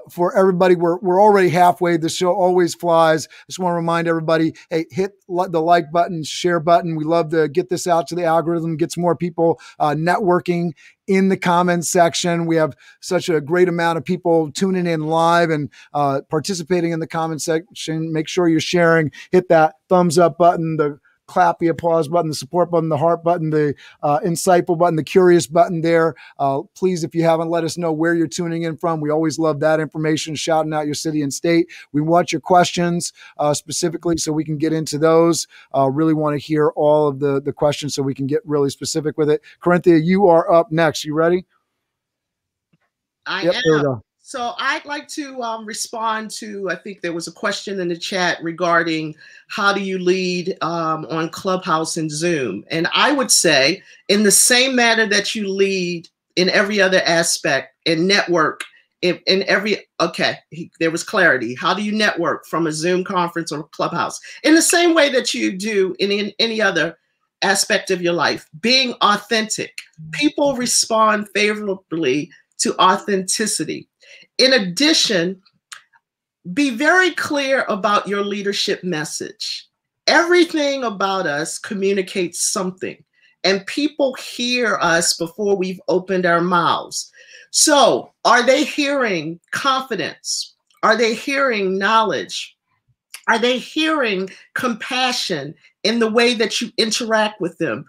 For everybody, we're already halfway. The show always flies. Just want to remind everybody, hey, hit the like button, share button. We love to get this out to the algorithm, get some more people networking in the comments section. We have such a great amount of people tuning in live and participating in the comment section. Make sure you're sharing. Hit that thumbs up button, the clap, the applause button, the support button, the heart button, the insightful button, the curious button there. Please, if you haven't, let us know where you're tuning in from. We always love that information, shouting out your city and state. We want your questions specifically so we can get into those. Really want to hear all of the questions so we can get really specific with it. Corinthia, you are up next. You ready? I Yep, there we am. go. So I'd like to respond to, I think there was a question in the chat regarding how do you lead on Clubhouse and Zoom? And I would say in the same manner that you lead in every other aspect and network in every, okay, there was clarity. How do you network from a Zoom conference or Clubhouse? In the same way that you do in any other aspect of your life, being authentic. People respond favorably to authenticity. In addition, be very clear about your leadership message. Everything about us communicates something, and people hear us before we've opened our mouths. So, are they hearing confidence? Are they hearing knowledge? Are they hearing compassion in the way that you interact with them?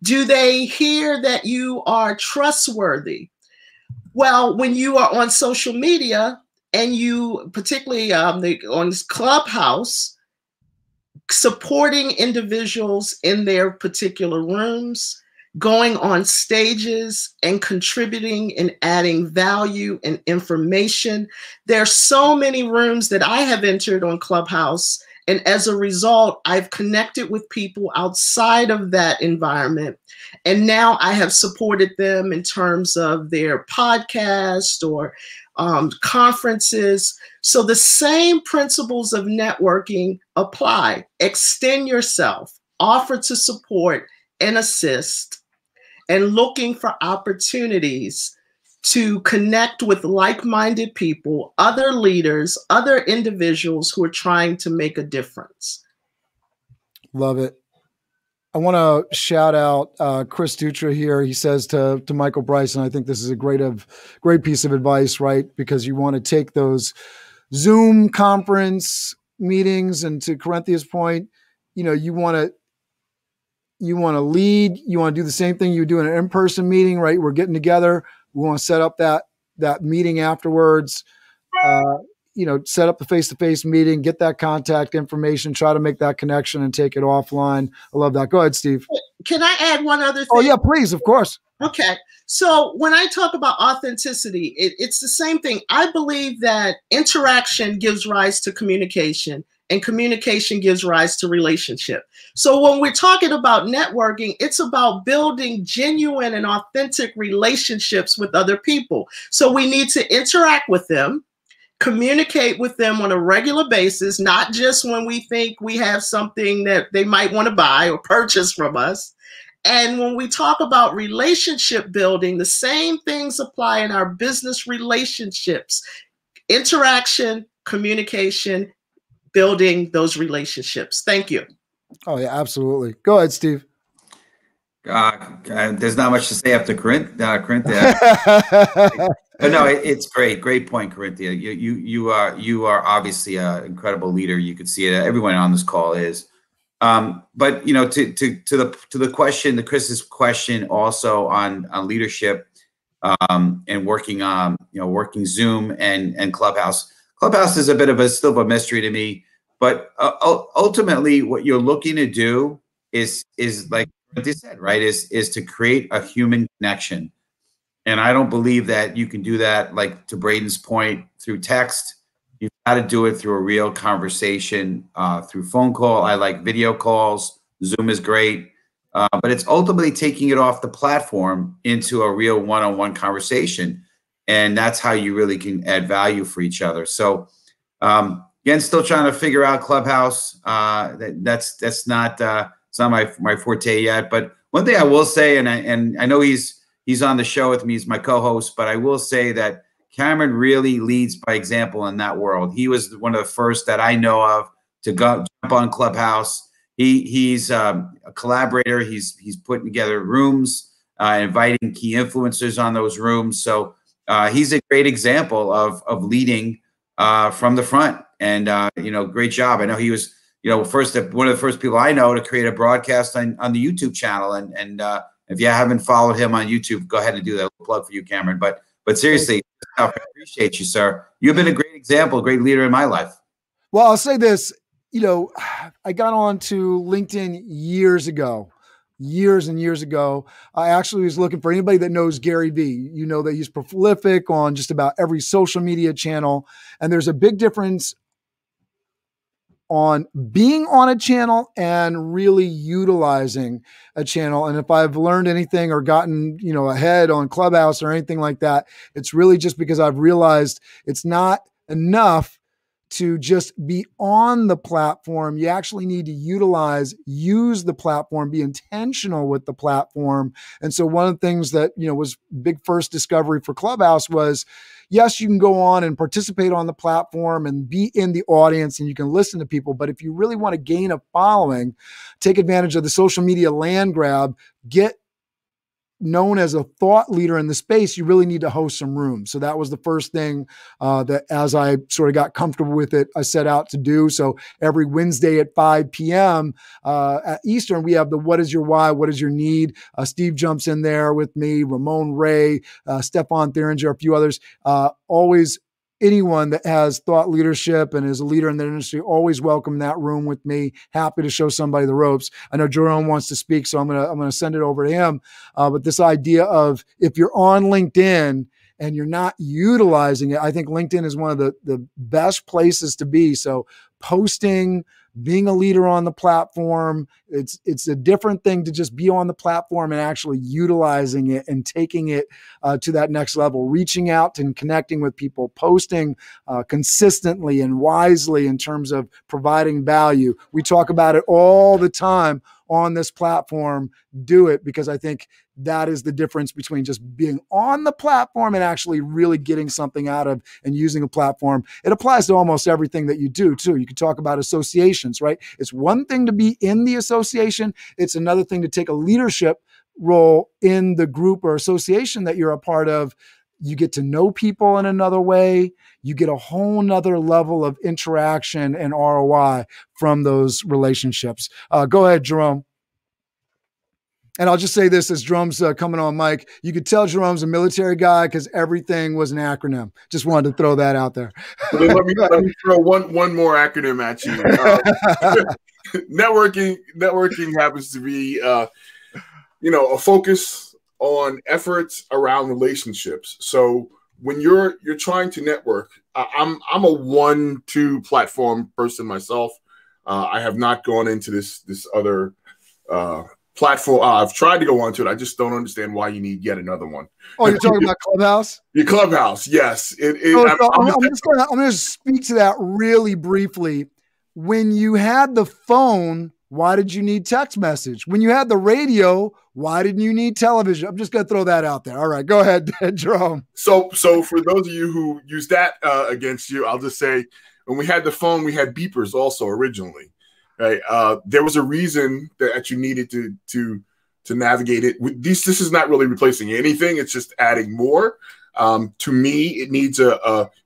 Do they hear that you are trustworthy? Well, when you are on social media and you, particularly on this Clubhouse, supporting individuals in their particular rooms, going on stages and contributing and adding value and information. There are so many rooms that I have entered on Clubhouse, and as a result, I've connected with people outside of that environment. And now I have supported them in terms of their podcast or conferences. So the same principles of networking apply. Extend yourself, offer to support and assist, and looking for opportunities to connect with like-minded people, other leaders, other individuals who are trying to make a difference. Love it. I want to shout out Chris Dutra here. He says to Michael Bryson, I think this is a great piece of advice, right? Because you want to take those Zoom conference meetings, and to Corinthea's point, you want to lead. You want to do the same thing you do in an in-person meeting, right? We're getting together. We want to set up that meeting afterwards. Set up the face-to-face meeting, get that contact information, try to make that connection and take it offline. I love that. Go ahead, Steve. Can I add one other thing? Oh, yeah, please. Of course. Okay. So when I talk about authenticity, it's the same thing. I believe that interaction gives rise to communication, and communication gives rise to relationship. So when we're talking about networking, it's about building genuine and authentic relationships with other people. So we need to interact with them, communicate with them on a regular basis, not just when we think we have something that they might want to buy or purchase from us. And when we talk about relationship building, the same things apply in our business relationships. Interaction, communication, building those relationships. Thank you. Oh, yeah, absolutely. Go ahead, Steve. There's not much to say after Corinthia. But no, it's great. Great point, Corinthia. You are obviously an incredible leader. You could see it. Everyone on this call is. But to the question, the Chris's question, also on leadership and working working Zoom and Clubhouse. Clubhouse is a bit of still a mystery to me. But ultimately, what you're looking to do is like they said, right, is to create a human connection. And I don't believe that you can do that, like to Braden's point, through text. You've got to do it through a real conversation, through phone call. I like video calls. Zoom is great. But it's ultimately taking it off the platform into a real one-on-one conversation. And that's how you really can add value for each other. So again, still trying to figure out Clubhouse. That's not it's not my forte yet. But one thing I will say, and I know he's on the show with me, he's my co-host, but I will say that Cameron really leads by example in that world. He was one of the first that I know of to jump on Clubhouse. He's a collaborator. He's putting together rooms, inviting key influencers on those rooms. So he's a great example of leading from the front. And great job. I know he was one of the first people I know to create a broadcast on the YouTube channel. And if you haven't followed him on YouTube, go ahead and do that. Plug for you, Cameron. But seriously, I appreciate you, sir. You've been a great example, a great leader in my life. Well, I'll say this. I got on to LinkedIn years ago years and years ago. I actually was looking for anybody that knows Gary Vee. You know that he's prolific on just about every social media channel. And there's a big difference on being on a channel and really utilizing a channel. And if I've learned anything or gotten, ahead on Clubhouse or anything like that, it's really just because I've realized it's not enough to just be on the platform. You actually need to use the platform, be intentional with the platform. And so one of the things that, was big first discovery for Clubhouse was, yes, you can go on and participate on the platform and be in the audience and you can listen to people. But if you really want to gain a following, take advantage of the social media land grab, get known as a thought leader in the space, you really need to host some rooms. So that was the first thing that as I sort of got comfortable with it, I set out to do. So every Wednesday at 5 p.m. At Eastern, we have the What is Your Why? What is your need? Steve jumps in there with me, Ramon Ray, Stefan Theringer, a few others. Always anyone that has thought leadership and is a leader in the industry, always welcome that room with me. Happy to show somebody the ropes. I know Jerome wants to speak, so I'm gonna send it over to him. But this idea of if you're on LinkedIn and you're not utilizing it, I think LinkedIn is one of the best places to be. So posting, being a leader on the platform, it's a different thing to just be on the platform and actually utilizing it and taking it to that next level, reaching out and connecting with people, posting consistently and wisely in terms of providing value. We talk about it all the time on this platform. Do it, because I think that is the difference between just being on the platform and actually really getting something out of and using a platform. It applies to almost everything that you do too. You can talk about associations, right? It's one thing to be in the association. It's another thing to take a leadership role in the group or association that you're a part of. You get to know people in another way. You get a whole nother level of interaction and ROI from those relationships. Go ahead, Jerome. And I'll just say this as Jerome's coming on mic. You could tell Jerome's a military guy because everything was an acronym. Just wanted to throw that out there. Let me throw one more acronym at you. Networking happens to be, a focus on efforts around relationships. So when you're trying to network, I'm a 1-2 platform person myself. I have not gone into this other platform. I've tried to go onto it. I just don't understand why you need yet another one. Oh, you're talking about Clubhouse? Your Clubhouse, yes. I'm going to speak to that really briefly. When you had the phone, why did you need text message? When you had the radio, why didn't you need television? I'm just going to throw that out there. All right, go ahead, Jerome. So for those of you who use that against you, I'll just say when we had the phone, we had beepers also originally. Right. There was a reason that you needed to navigate it. This is not really replacing anything. It's just adding more. To me, it needs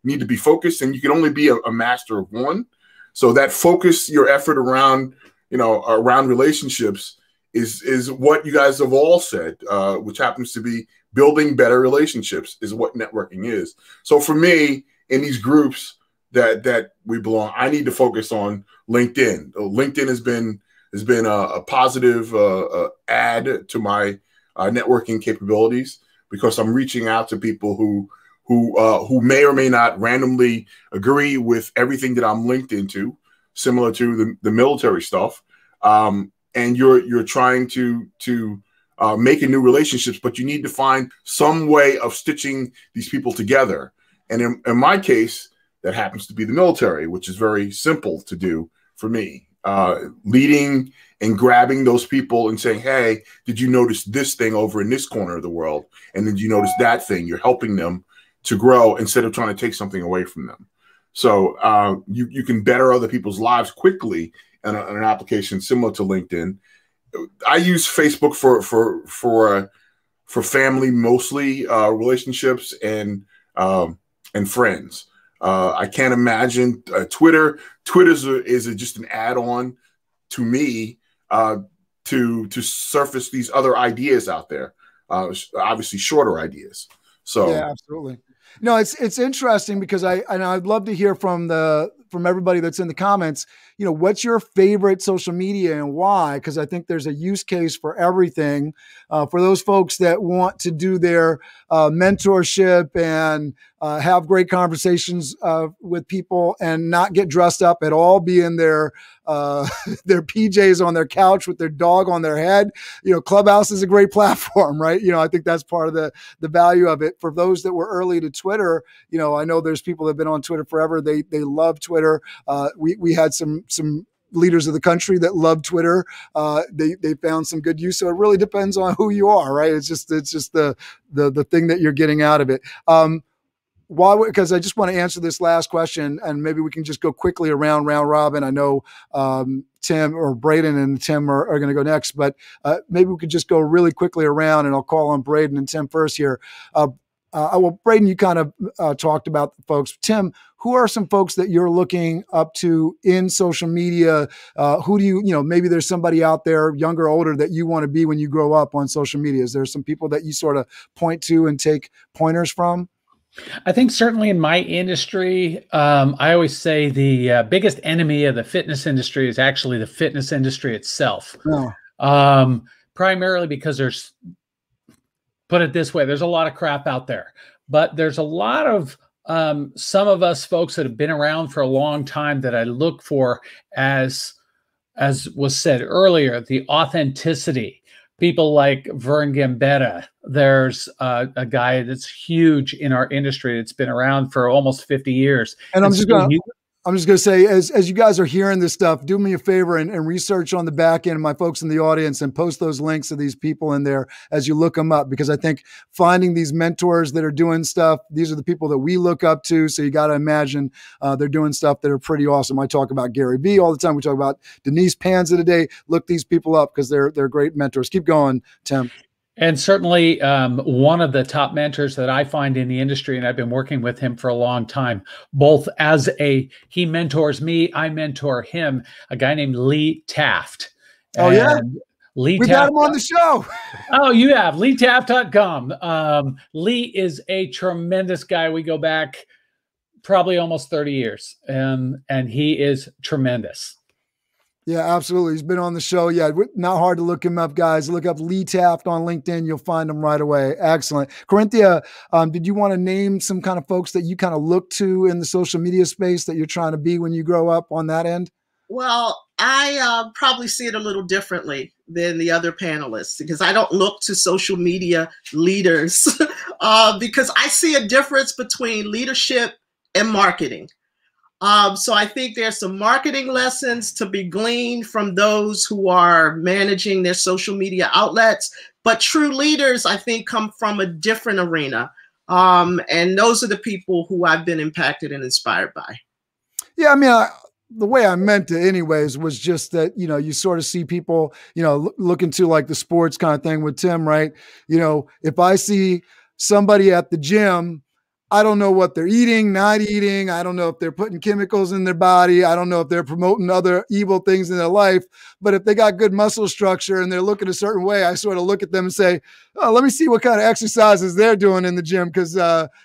need to be focused, and you can only be a master of one. So that focus your effort around relationships is what you guys have all said, which happens to be building better relationships is what networking is. So for me, in these groups that we belong, I need to focus on LinkedIn. LinkedIn has been a positive add to my networking capabilities because I'm reaching out to people who may or may not randomly agree with everything that I'm linked into, similar to the military stuff. And you're trying to make a new relationships, but you need to find some way of stitching these people together. And in my case, that happens to be the military, which is very simple to do for me. Leading and grabbing those people and saying, hey, did you notice this thing over in this corner of the world? And did you notice that thing? You're helping them to grow instead of trying to take something away from them. So you can better other people's lives quickly in an application similar to LinkedIn. I use Facebook for family, mostly relationships and friends. I can't imagine Twitter. Twitter is just an add-on to me to surface these other ideas out there. Obviously, shorter ideas. So yeah, absolutely. No, it's interesting because I'd love to hear from the from everybody that's in the comments, you know, what's your favorite social media and why? Because I think there's a use case for everything. For those folks that want to do their mentorship and have great conversations with people and not get dressed up at all, be in their PJs on their couch with their dog on their head. You know, Clubhouse is a great platform, right? You know, I think that's part of the value of it. For those that were early to Twitter, you know, I know there's people that have been on Twitter forever. They love Twitter. We had some leaders of the country that love Twitter. They found some good use. So it really depends on who you are, right? It's just the thing that you're getting out of it. Why? Because I just want to answer this last question, and maybe we can just go quickly around round robin. I know Tim or Braden and Tim are going to go next, but maybe we could just go really quickly around, and I'll call on Braden and Tim first here. Well, Braden, you kind of talked about the folks. Tim, who are some folks that you're looking up to in social media? Who do you know, maybe there's somebody out there, younger or older, that you want to be when you grow up on social media? Is there some people that you sort of point to and take pointers from? I think certainly in my industry, I always say the biggest enemy of the fitness industry is actually the fitness industry itself. Oh. Primarily because there's, put it this way, there's a lot of crap out there, but there's a lot of some of us folks that have been around for a long time that I look for as was said earlier, the authenticity. People like Vern Gambetta. There's a guy that's huge in our industry. It's been around for almost 50 years. And I'm just going to say, as you guys are hearing this stuff, do me a favor and research on the back end, my folks in the audience, and post those links of these people in there as you look them up, because I think finding these mentors that are doing stuff, these are the people that we look up to. So you got to imagine they're doing stuff that are pretty awesome. I talk about Gary Vee all the time. We talk about Denise Panza today. Look these people up because they're great mentors. Keep going, Tim. And certainly one of the top mentors that I find in the industry, and I've been working with him for a long time, both as he mentors me, I mentor him, a guy named Lee Taft. Oh, yeah? We got him on the show. Oh, you have. LeeTaft.com. Lee is a tremendous guy. We go back probably almost 30 years, and he is tremendous. Yeah, absolutely. He's been on the show. Yeah, not hard to look him up, guys. Look up Lee Taft on LinkedIn. You'll find him right away. Excellent. Corinthia, did you want to name some kind of folks that you kind of look to in the social media space that you're trying to be when you grow up on that end? Well, I probably see it a little differently than the other panelists, because I don't look to social media leaders because I see a difference between leadership and marketing. So I think there's some marketing lessons to be gleaned from those who are managing their social media outlets. But true leaders, I think, come from a different arena. And those are the people who I've been impacted and inspired by. Yeah, I mean, the way I meant it anyways was just that, you know, you sort of see people, you know, look into like the sports kind of thing with Tim, right? You know, if I see somebody at the gym, I don't know what they're eating, not eating. I don't know if they're putting chemicals in their body. I don't know if they're promoting other evil things in their life. But if they got good muscle structure and they're looking a certain way, I sort of look at them and say, oh, let me see what kind of exercises they're doing in the gym, because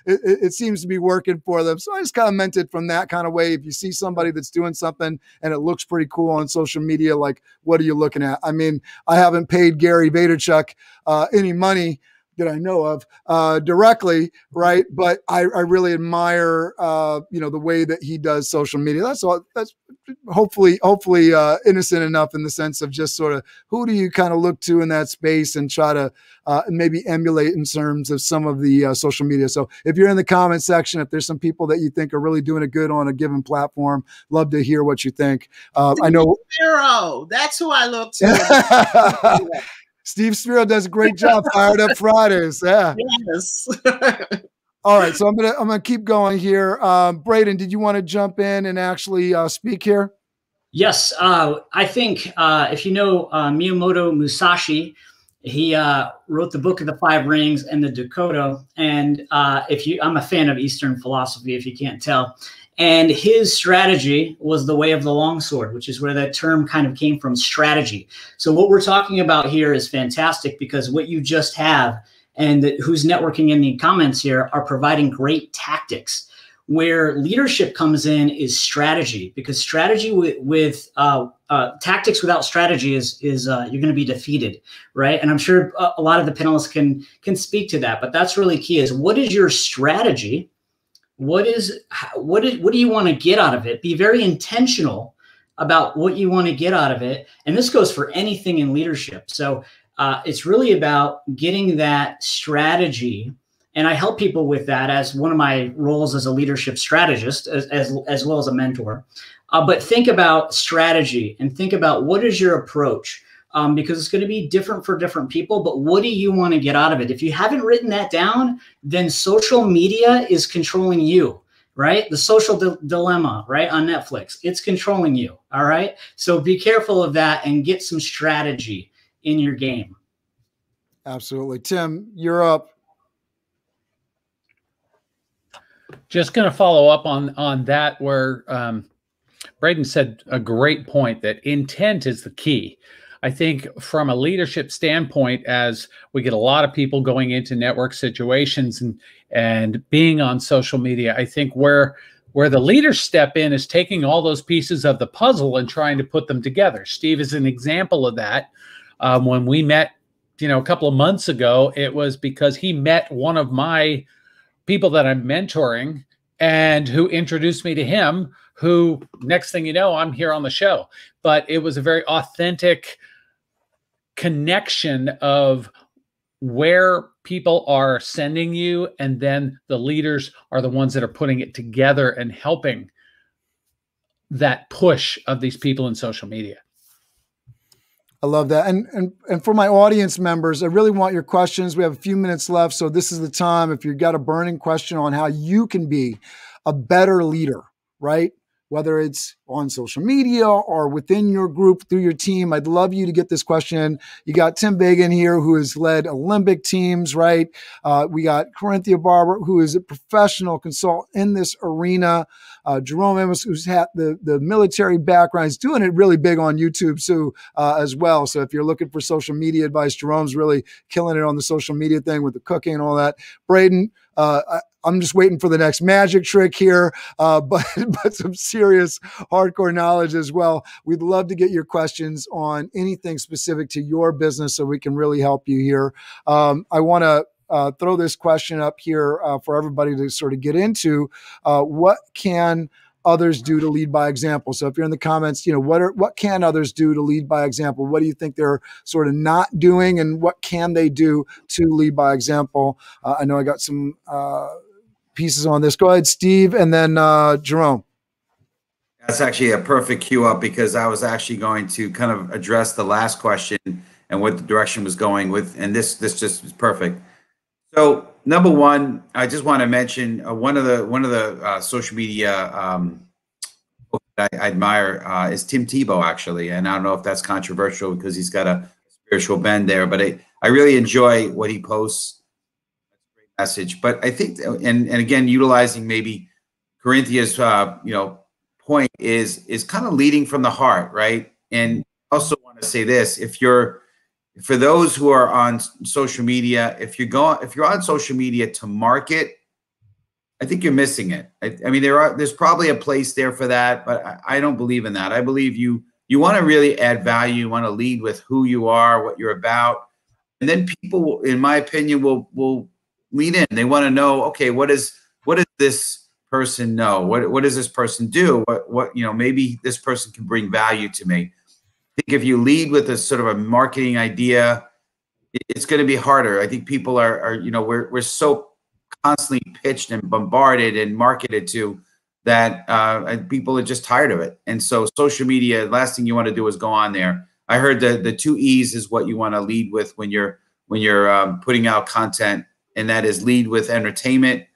it seems to be working for them. So I just kind of meant it from that kind of way. If you see somebody that's doing something and it looks pretty cool on social media, like, what are you looking at? I mean, I haven't paid Gary Vaynerchuk any money that I know of directly, right? But I really admire, you know, the way that he does social media. That's all. That's hopefully innocent enough in the sense of just sort of who do you kind of look to in that space and try to maybe emulate in terms of some of the social media. So if you're in the comment section, if there's some people that you think are really doing it good on a given platform, love to hear what you think. I know Spiro, that's who I look to. Steve Spiro does a great job. Fired Up Fridays. Yeah. Yes. All right. So I'm gonna keep going here. Braden, did you want to jump in and actually speak here? Yes. I think if you know Miyamoto Musashi, he wrote the Book of the Five Rings and the Dakota. And I'm a fan of Eastern philosophy, if you can't tell. And his strategy was the way of the longsword, which is where that term kind of came from, strategy. So what we're talking about here is fantastic, because what you just have and who's networking in the comments here are providing great tactics. Where leadership comes in is strategy, because strategy with tactics without strategy is you're going to be defeated, right? And I'm sure a lot of the panelists can speak to that, but that's really key: is what is your strategy? What do you want to get out of it? Be very intentional about what you want to get out of it, and this goes for anything in leadership. So it's really about getting that strategy. And I help people with that as one of my roles as a leadership strategist, as well as a mentor. But think about strategy and think about what is your approach, because it's going to be different for different people. But what do you want to get out of it? If you haven't written that down, then social media is controlling you, right? The social dilemma, right, on Netflix, it's controlling you. All right. So be careful of that and get some strategy in your game. Absolutely. Tim, you're up. Just going to follow up on that, where Braden said a great point, that intent is the key. I think from a leadership standpoint, as we get a lot of people going into network situations and being on social media, I think where the leaders step in is taking all those pieces of the puzzle and trying to put them together. Steve is an example of that. When we met, a couple of months ago, it was because he met one of my people that I'm mentoring and who introduced me to him, who next thing you know, I'm here on the show. But it was a very authentic connection of where people are sending you, and then the leaders are the ones that are putting it together and helping that push of these people in social media. I love that. And for my audience members, I really want your questions. We have a few minutes left, so this is the time. If you've got a burning question on how you can be a better leader, right? Whether it's on social media or within your group, through your team, I'd love you to get this question. You got Tim Bagan here, who has led Olympic teams, right? We got Corinthia Barber, who is a professional consultant in this arena. Jerome Amos, who's had the military background, is doing it really big on YouTube too, as well. So if you're looking for social media advice, Jerome's really killing it on the social media thing with the cooking and all that. Braden, I'm just waiting for the next magic trick here, but some serious hardcore knowledge as well. We'd love to get your questions on anything specific to your business so we can really help you here. I want to throw this question up here for everybody to sort of get into. What can others do to lead by example? So if you're in the comments, what can others do to lead by example? What do you think they're sort of not doing, and what can they do to lead by example? I know I got some pieces on this. Go ahead, Steve, and then Jerome. That's actually a perfect cue up, because I was actually going to kind of address the last question and what the direction was going with, and this just is perfect. So number one, I just want to mention one of the social media I admire is Tim Tebow, actually, and I don't know if that's controversial because he's got a spiritual bend there, but I really enjoy what he posts. Great message. But I think, and again, utilizing maybe Corinthia's point is kind of leading from the heart, right? And I also want to say this: for those who are on social media, if you're on social media to market, I think you're missing it. I mean, there's probably a place there for that, but I don't believe in that. I believe you want to really add value. You want to lead with who you are, what you're about, and then people, in my opinion, will lean in. They want to know, okay, what does this person know? What does this person do? What maybe this person can bring value to me. I think if you lead with a sort of a marketing idea, it's going to be harder. I think people are we're so constantly pitched and bombarded and marketed to that people are just tired of it. And so social media, last thing you want to do is go on there. I heard the 2 E's is what you want to lead with when you're putting out content, and that is lead with entertainment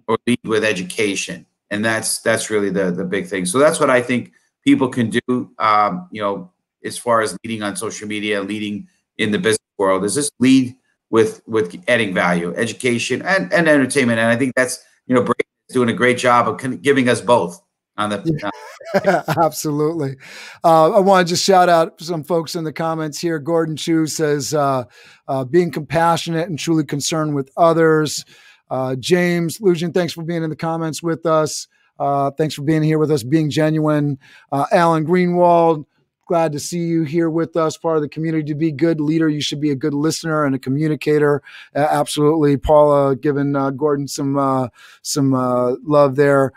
or lead with education. And that's really the big thing. So that's what I think people can do, as far as leading on social media, leading in the business world, is just lead with adding value, education and entertainment. And I think that's, Braden is doing a great job of giving us both on the. Absolutely. I want to just shout out some folks in the comments here. Gordon Chu says, being compassionate and truly concerned with others. James Lujan, thanks for being in the comments with us. Thanks for being here with us, being genuine. Alan Greenwald, glad to see you here with us, part of the community. To be a good leader, you should be a good listener and a communicator. Absolutely. Paula giving Gordon some love there.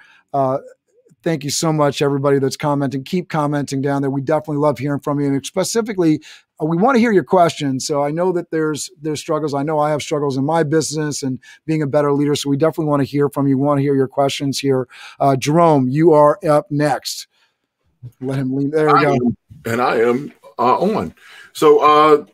Thank you so much, everybody that's commenting. Keep commenting down there. We definitely love hearing from you. And specifically, we want to hear your questions. So I know that there's struggles. I know I have struggles in my business and being a better leader. So we definitely want to hear from you. We want to hear your questions here. Jerome, you are up next. Let him lean. There we go. And I am on. So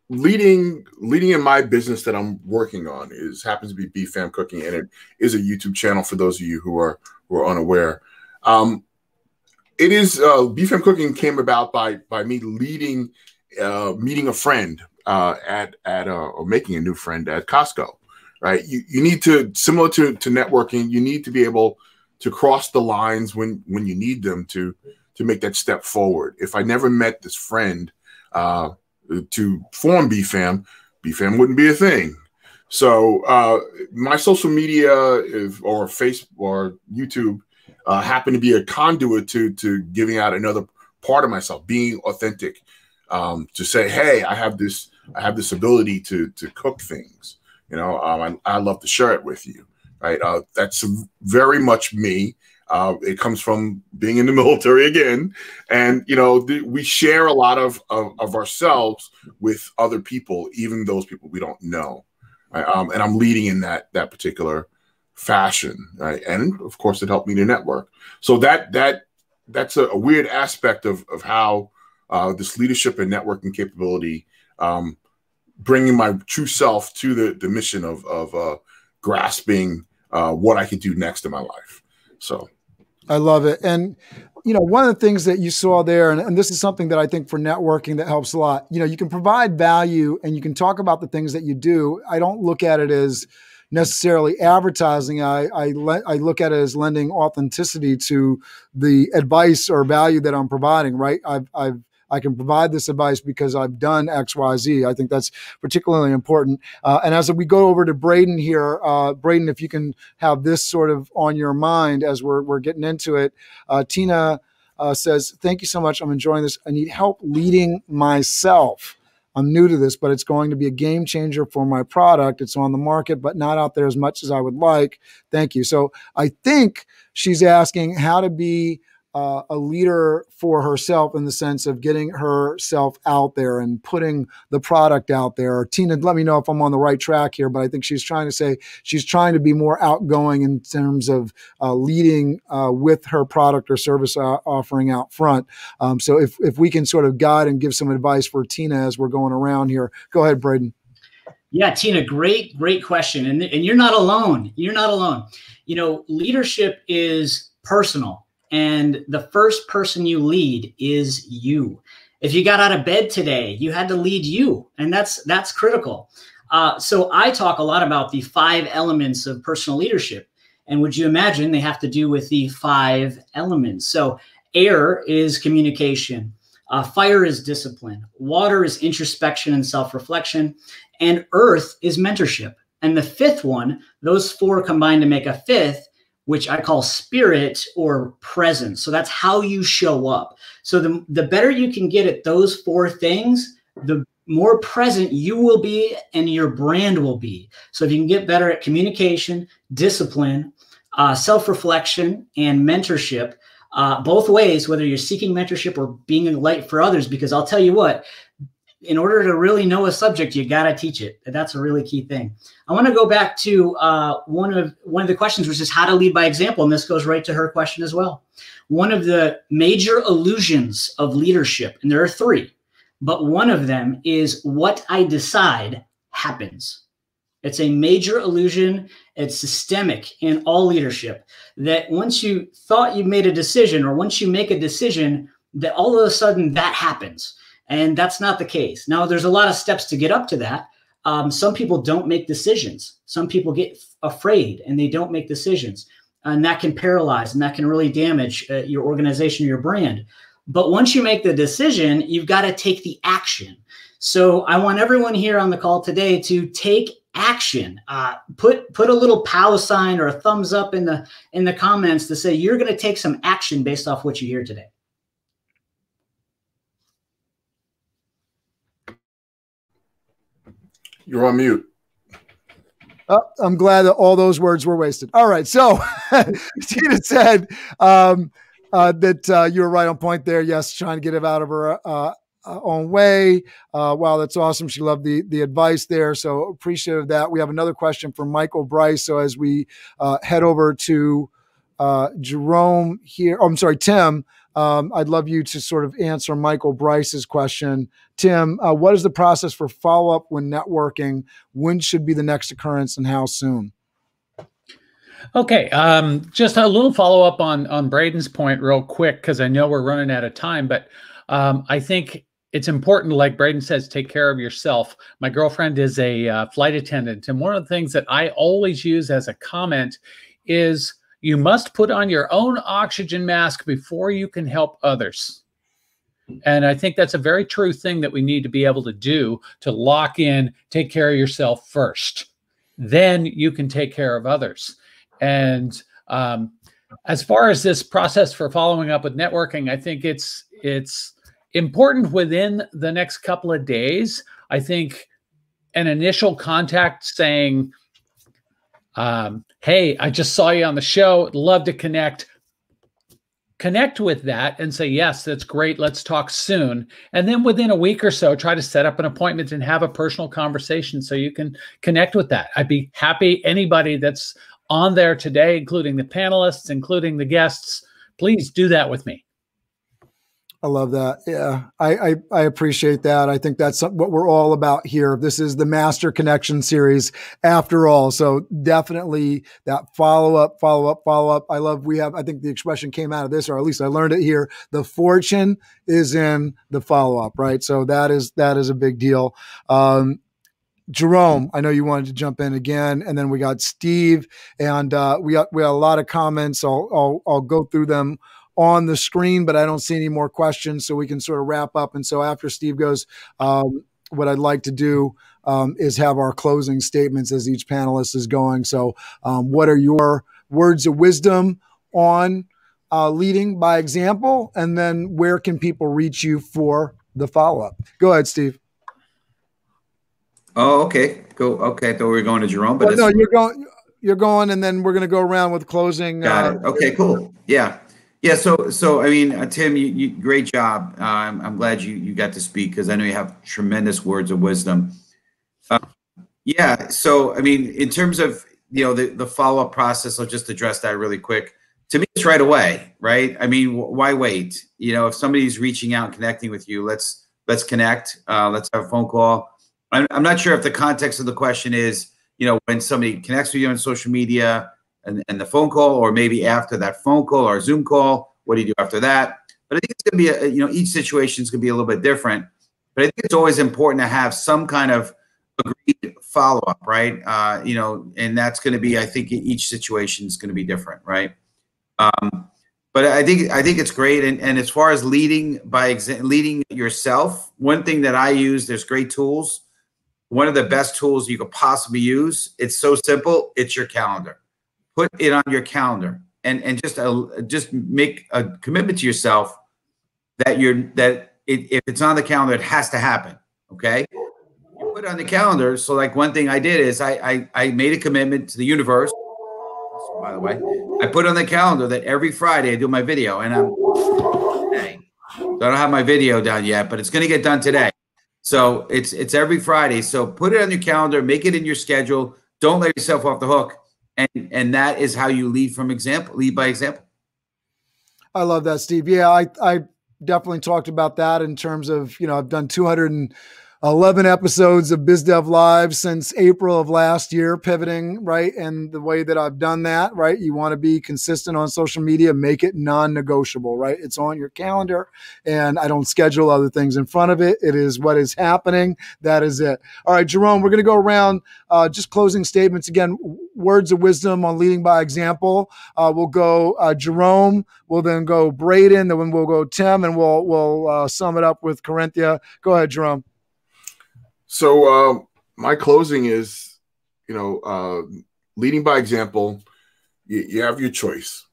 leading in my business that I'm working on happens to be BFAM Cooking, and it is a YouTube channel for those of you who are unaware. It is BFAM Cooking came about by me meeting a friend or making a new friend at Costco. Right? You need to, similar to networking, you need to be able to cross the lines when you need them to make that step forward. If I never met this friend to form BFAM wouldn't be a thing. So my social media or Facebook or YouTube happen to be a conduit to giving out another part of myself, being authentic, to say, hey, I have this ability to cook things. I love to share it with you. Right. That's very much me. It comes from being in the military again. And, we share a lot of ourselves with other people, even those people we don't know. Right? And I'm leading in that particular fashion. Right? And of course, it helped me to network. So that's a weird aspect of how this leadership and networking capability, bringing my true self to the mission of grasping what I could do next in my life. So I love it. And, one of the things that you saw there, and this is something that I think for networking that helps a lot, you can provide value and you can talk about the things that you do. I don't look at it as necessarily advertising. I look at it as lending authenticity to the advice or value that I'm providing, right? I can provide this advice because I've done X, Y, Z. I think that's particularly important. And as we go over to Braden here, Braden, if you can have this sort of on your mind as we're getting into it. Tina says, thank you so much. I'm enjoying this. I need help leading myself. I'm new to this, but it's going to be a game changer for my product. It's on the market, but not out there as much as I would like. Thank you. So I think she's asking how to be a leader for herself in the sense of getting herself out there and putting the product out there. Tina, let me know if I'm on the right track here, but I think she's trying to say she's trying to be more outgoing in terms of leading with her product or service offering out front. So if we can sort of guide and give some advice for Tina as we're going around here. Go ahead, Braden. Yeah, Tina, great question. And you're not alone. You're not alone. Leadership is personal. And the first person you lead is you. If you got out of bed today, you had to lead you. And that's critical. So I talk a lot about the 5 elements of personal leadership. And would you imagine they have to do with the 5 elements? So air is communication. Fire is discipline. Water is introspection and self-reflection. And earth is mentorship. And the 5th one, those 4 combine to make a 5th, which I call spirit or presence. So that's how you show up. So the better you can get at those 4 things, the more present you will be and your brand will be. So if you can get better at communication, discipline, self-reflection, and mentorship, both ways, whether you're seeking mentorship or being a light for others, because I'll tell you what, in order to really know a subject, you got to teach it. That's a really key thing. I want to go back to one of the questions, which is how to lead by example. And this goes right to her question as well. One of the major illusions of leadership, and there are 3, but one of them is what I decide happens. It's a major illusion. It's systemic in all leadership, that once you thought you made a decision, or once you make a decision, that all of a sudden that happens. And that's not the case. Now, there's a lot of steps to get up to that. Some people don't make decisions. Some people get afraid and they don't make decisions. And that can paralyze and that can really damage your organization or your brand. But once you make the decision, you've got to take the action. So I want everyone here on the call today to take action. Put a little pause sign or a thumbs up in the comments to say you're going to take some action based off what you hear today. You're on mute. Oh, I'm glad that all those words were wasted. All right. So Tina said that you were right on point there. Yes, trying to get it out of her own way. Wow, that's awesome. She loved the advice there. So appreciative of that. We have another question from Michael Bryce. So as we head over to Jerome here, I'm sorry, Tim, I'd love you to sort of answer Michael Bryce's question. Tim, what is the process for follow-up when networking? When should be the next occurrence and how soon? Okay, just a little follow-up on Braden's point real quick, because I know we're running out of time, but I think it's important, like Braden says, take care of yourself. My girlfriend is a flight attendant, and one of the things that I always use as a comment is you must put on your own oxygen mask before you can help others. And I think that's a very true thing that we need to be able to do, to lock in, take care of yourself first. Then you can take care of others. And as far as this process for following up with networking, I think it's important within the next couple of days. I think an initial contact saying, hey, I just saw you on the show. Love to connect with that and say, yes, that's great. Let's talk soon. And then within a week or so, try to set up an appointment and have a personal conversation so you can connect with that. I'd be happy. Anybody that's on there today, including the panelists, including the guests, please do that with me. I love that. Yeah, I appreciate that. I think that's what we're all about here. This is the Master Connection series after all. So definitely that follow-up. I think the expression came out of this, or at least I learned it here. The fortune is in the follow-up, right? So that is a big deal. Jerome, I know you wanted to jump in again, and then we got Steve, and we got a lot of comments. I'll go through them on the screen, but I don't see any more questions, so we can sort of wrap up. And so after Steve goes, what I'd like to do is have our closing statements as each panelist is going. So what are your words of wisdom on leading by example? And then where can people reach you for the follow-up? Go ahead, Steve. Oh, okay. Go. Okay. I thought we were going to Jerome, but no, you're going, and then we're going to go around with closing. Got it. Okay, cool. Yeah. So I mean, Tim, you great job. I'm glad you got to speak, because I know you have tremendous words of wisdom. Yeah. So I mean, in terms of the follow-up process, I'll just address that really quick. To me, it's right away, right? I mean, why wait? If somebody's reaching out and connecting with you, let's connect. Let's have a phone call. I'm not sure if the context of the question is, when somebody connects with you on social media and the phone call, or maybe after that phone call or Zoom call, what do you do after that? But I think it's going to be, each situation is going to be a little bit different. But I think it's always important to have some kind of agreed follow-up, right? And that's going to be, I think each situation is going to be different, right? But I think it's great. And as far as leading leading yourself, one thing that I use, there's great tools. One of the best tools you could possibly use. It's so simple. It's your calendar. Put it on your calendar, and just make a commitment to yourself that if it's on the calendar, it has to happen. Okay, you put it on the calendar. So like one thing I did is I made a commitment to the universe. By the way, I put on the calendar that every Friday I do my video, and I don't have my video done yet, but it's going to get done today. So it's every Friday. So put it on your calendar, make it in your schedule. Don't let yourself off the hook. And that is how you lead by example. I love that, Steve. Yeah, I definitely talked about that in terms of, I've done 211 episodes of BizDev Live since April of last year, pivoting, right? And the way that I've done that, right? You want to be consistent on social media, make it non-negotiable, right? It's on your calendar, and I don't schedule other things in front of it. It is what is happening. That is it. All right, Jerome, we're going to go around just closing statements. Again, words of wisdom on leading by example. We'll go Jerome, we'll then go Braden, then we'll go Tim, and we'll sum it up with Corinthia. Go ahead, Jerome. So my closing is leading by example, you have your choice.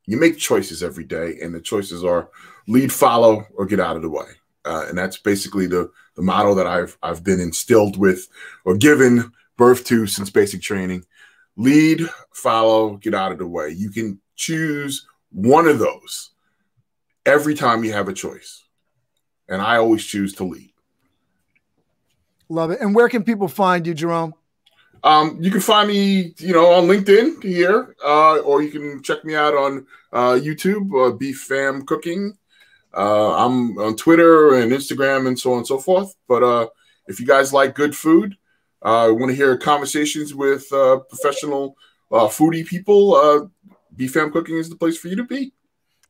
You make choices every day, and the choices are lead, follow, or get out of the way. And that's basically the motto that I've been instilled with or given birth to since basic training. Lead, follow, get out of the way. You can choose one of those every time you have a choice. And I always choose to lead. Love it. And where can people find you, Jerome? You can find me, on LinkedIn here, or you can check me out on YouTube, Beef Fam Cooking. I'm on Twitter and Instagram and so on and so forth. But if you guys like good food, want to hear conversations with professional foodie people, Beef Fam Cooking is the place for you to be.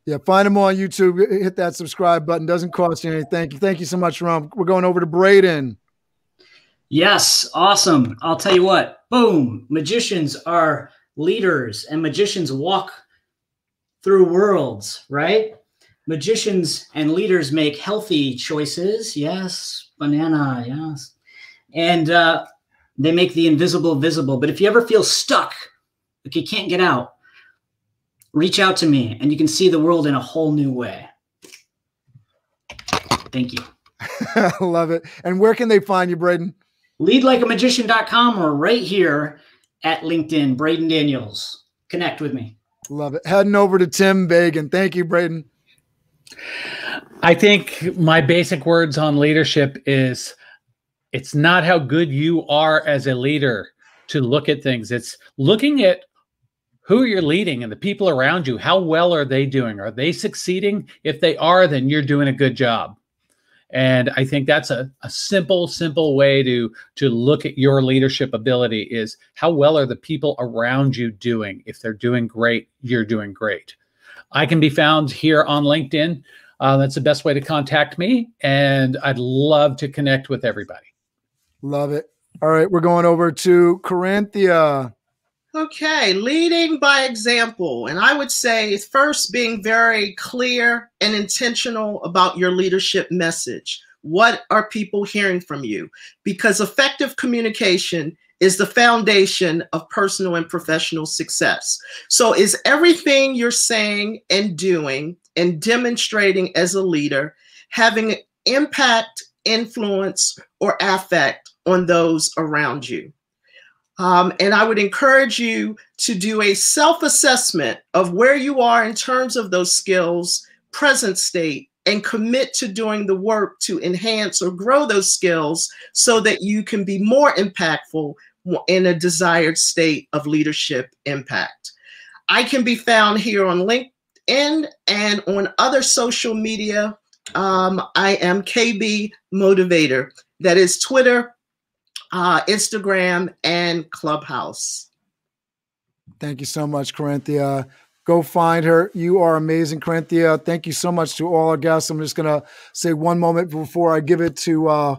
Yeah, find them on YouTube. Hit that subscribe button. Doesn't cost you anything. Thank you. Thank you so much, Jerome. We're going over to Braden. Yes, awesome. I'll tell you what, boom. Magicians are leaders, and magicians walk through worlds, right? Magicians and leaders make healthy choices. Yes, banana, yes. And they make the invisible visible. But if you ever feel stuck, like you can't get out, reach out to me, and you can see the world in a whole new way. Thank you. I love it. And where can they find you, Braden? Leadlikeamagician.com or right here at LinkedIn, Braden Daniels. Connect with me. Love it. Heading over to Tim Bagan. Thank you, Braden. I think my basic words on leadership is it's not how good you are as a leader to look at things. It's looking at who you're leading and the people around you. How well are they doing? Are they succeeding? If they are, then you're doing a good job. And I think that's a simple way to look at your leadership ability is how well are the people around you doing? If they're doing great, you're doing great. I can be found here on LinkedIn. That's the best way to contact me. And I'd love to connect with everybody. Love it. All right, we're going over to Corinthia. Okay, leading by example. And I would say first being very clear and intentional about your leadership message. What are people hearing from you? Because effective communication is the foundation of personal and professional success. So is everything you're saying and doing and demonstrating as a leader having impact, influence, or affect on those around you? And I would encourage you to do a self-assessment of where you are in terms of those skills, present state, and commit to doing the work to enhance or grow those skills so that you can be more impactful in a desired state of leadership impact. I can be found here on LinkedIn and on other social media. I am KB Motivator. That is Twitter, Instagram, and Clubhouse. Thank you so much, Corinthia. Go find her. You are amazing, Corinthia. Thank you so much to all our guests. I'm just going to say one moment before I give it to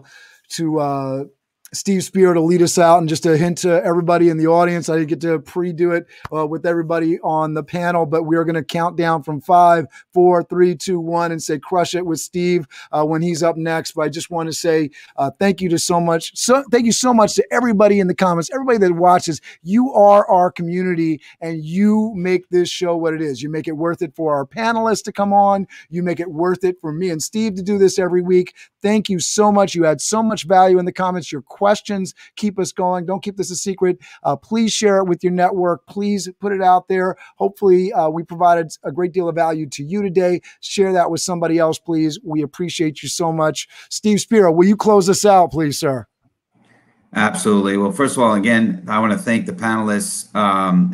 Steve Spiro to lead us out, and just a hint to everybody in the audience. I didn't get to pre-do it with everybody on the panel, but we are going to count down from 5, 4, 3, 2, 1 and say crush it with Steve when he's up next. But I just want to say thank you so much to everybody in the comments, everybody that watches. You are our community, and you make this show what it is. You make it worth it for our panelists to come on. You make it worth it for me and Steve to do this every week. Thank you so much. You had so much value in the comments. Your questions keep us going. Don't keep this a secret. Please share it with your network. Please put it out there. Hopefully, we provided a great deal of value to you today. Share that with somebody else, please. We appreciate you so much. Steve Spiro, will you close us out, please, sir? Absolutely. Well, first of all, again, I want to thank the panelists,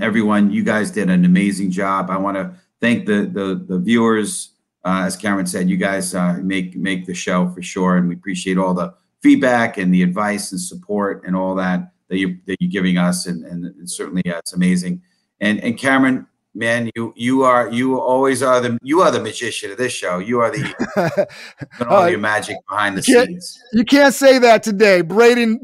everyone. You guys did an amazing job. I want to thank the viewers. As Cameron said, you guys make the show for sure, and we appreciate all the feedback and the advice and support and all that you're giving us, and certainly it's amazing. And Cameron, man, you always are the magician of this show. You are all your magic behind the scenes. You can't say that today. Braden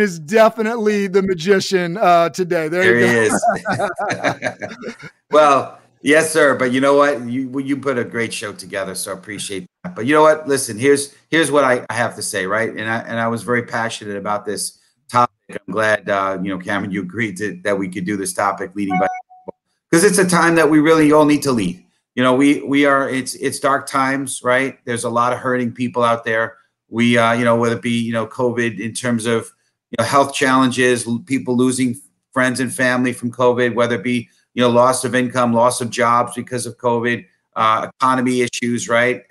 is definitely the magician today. There you go. He is. Well. Yes, sir. But you know what? You put a great show together, so I appreciate that. But you know what? Listen, here's what I have to say, right? And I was very passionate about this topic. I'm glad, Cameron, you agreed that we could do this topic, leading by example, because it's a time that we really all need to lead. It's dark times, right? There's a lot of hurting people out there. Whether it be, COVID in terms of, health challenges, people losing friends and family from COVID, whether it be, loss of income, loss of jobs because of COVID, economy issues, right?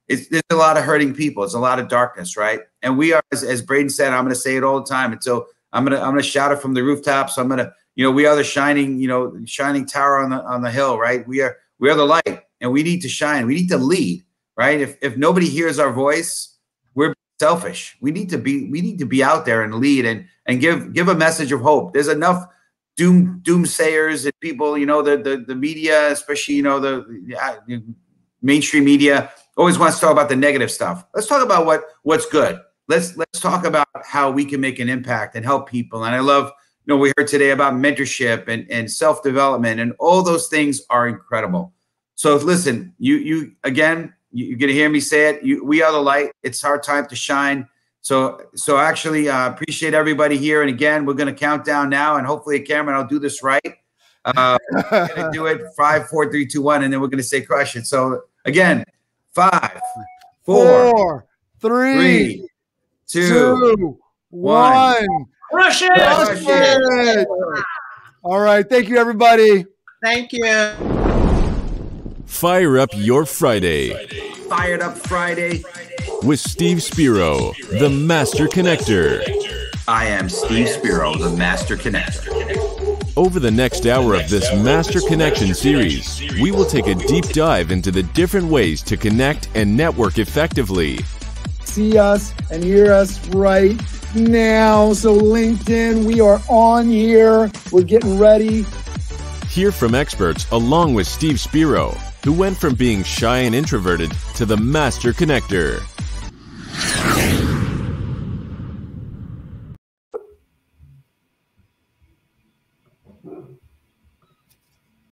There's a lot of hurting people. It's a lot of darkness, right? And we are, as Braden said, I'm going to say it all the time. And so I'm going to shout it from the rooftops. I'm going to, we are the shining tower on the hill, right? We are the light, and we need to shine. We need to lead, right? If nobody hears our voice, we're selfish. We need to be out there and lead and give a message of hope. There's enough doomsayers and people, the media, especially, the mainstream media always wants to talk about the negative stuff. Let's talk about what's good. Let's talk about how we can make an impact and help people. And I love, we heard today about mentorship and self-development, and all those things are incredible. So listen, you're going to hear me say it. We are the light. It's our time to shine. So actually appreciate everybody here. And again, we're going to count down now, and hopefully, Cameron, I'll do this right. We're going to do it 5, 4, 3, 2, 1, and then we're going to say crush it. So again, 5, 4, 3, 2, 1. Crush it! Crush it! All right. Thank you, everybody. Thank you. Fire up your Friday. Fired Up Friday with Steve Spiro, the Master Connector. I am Steve Spiro, the Master Connector. Over the next hour of this Master Connection series, we will take a deep dive into the different ways to connect and network effectively. See us and hear us right now. So LinkedIn, we are on here. We're getting ready. Hear from experts along with Steve Spiro, who went from being shy and introverted to the Master Connector.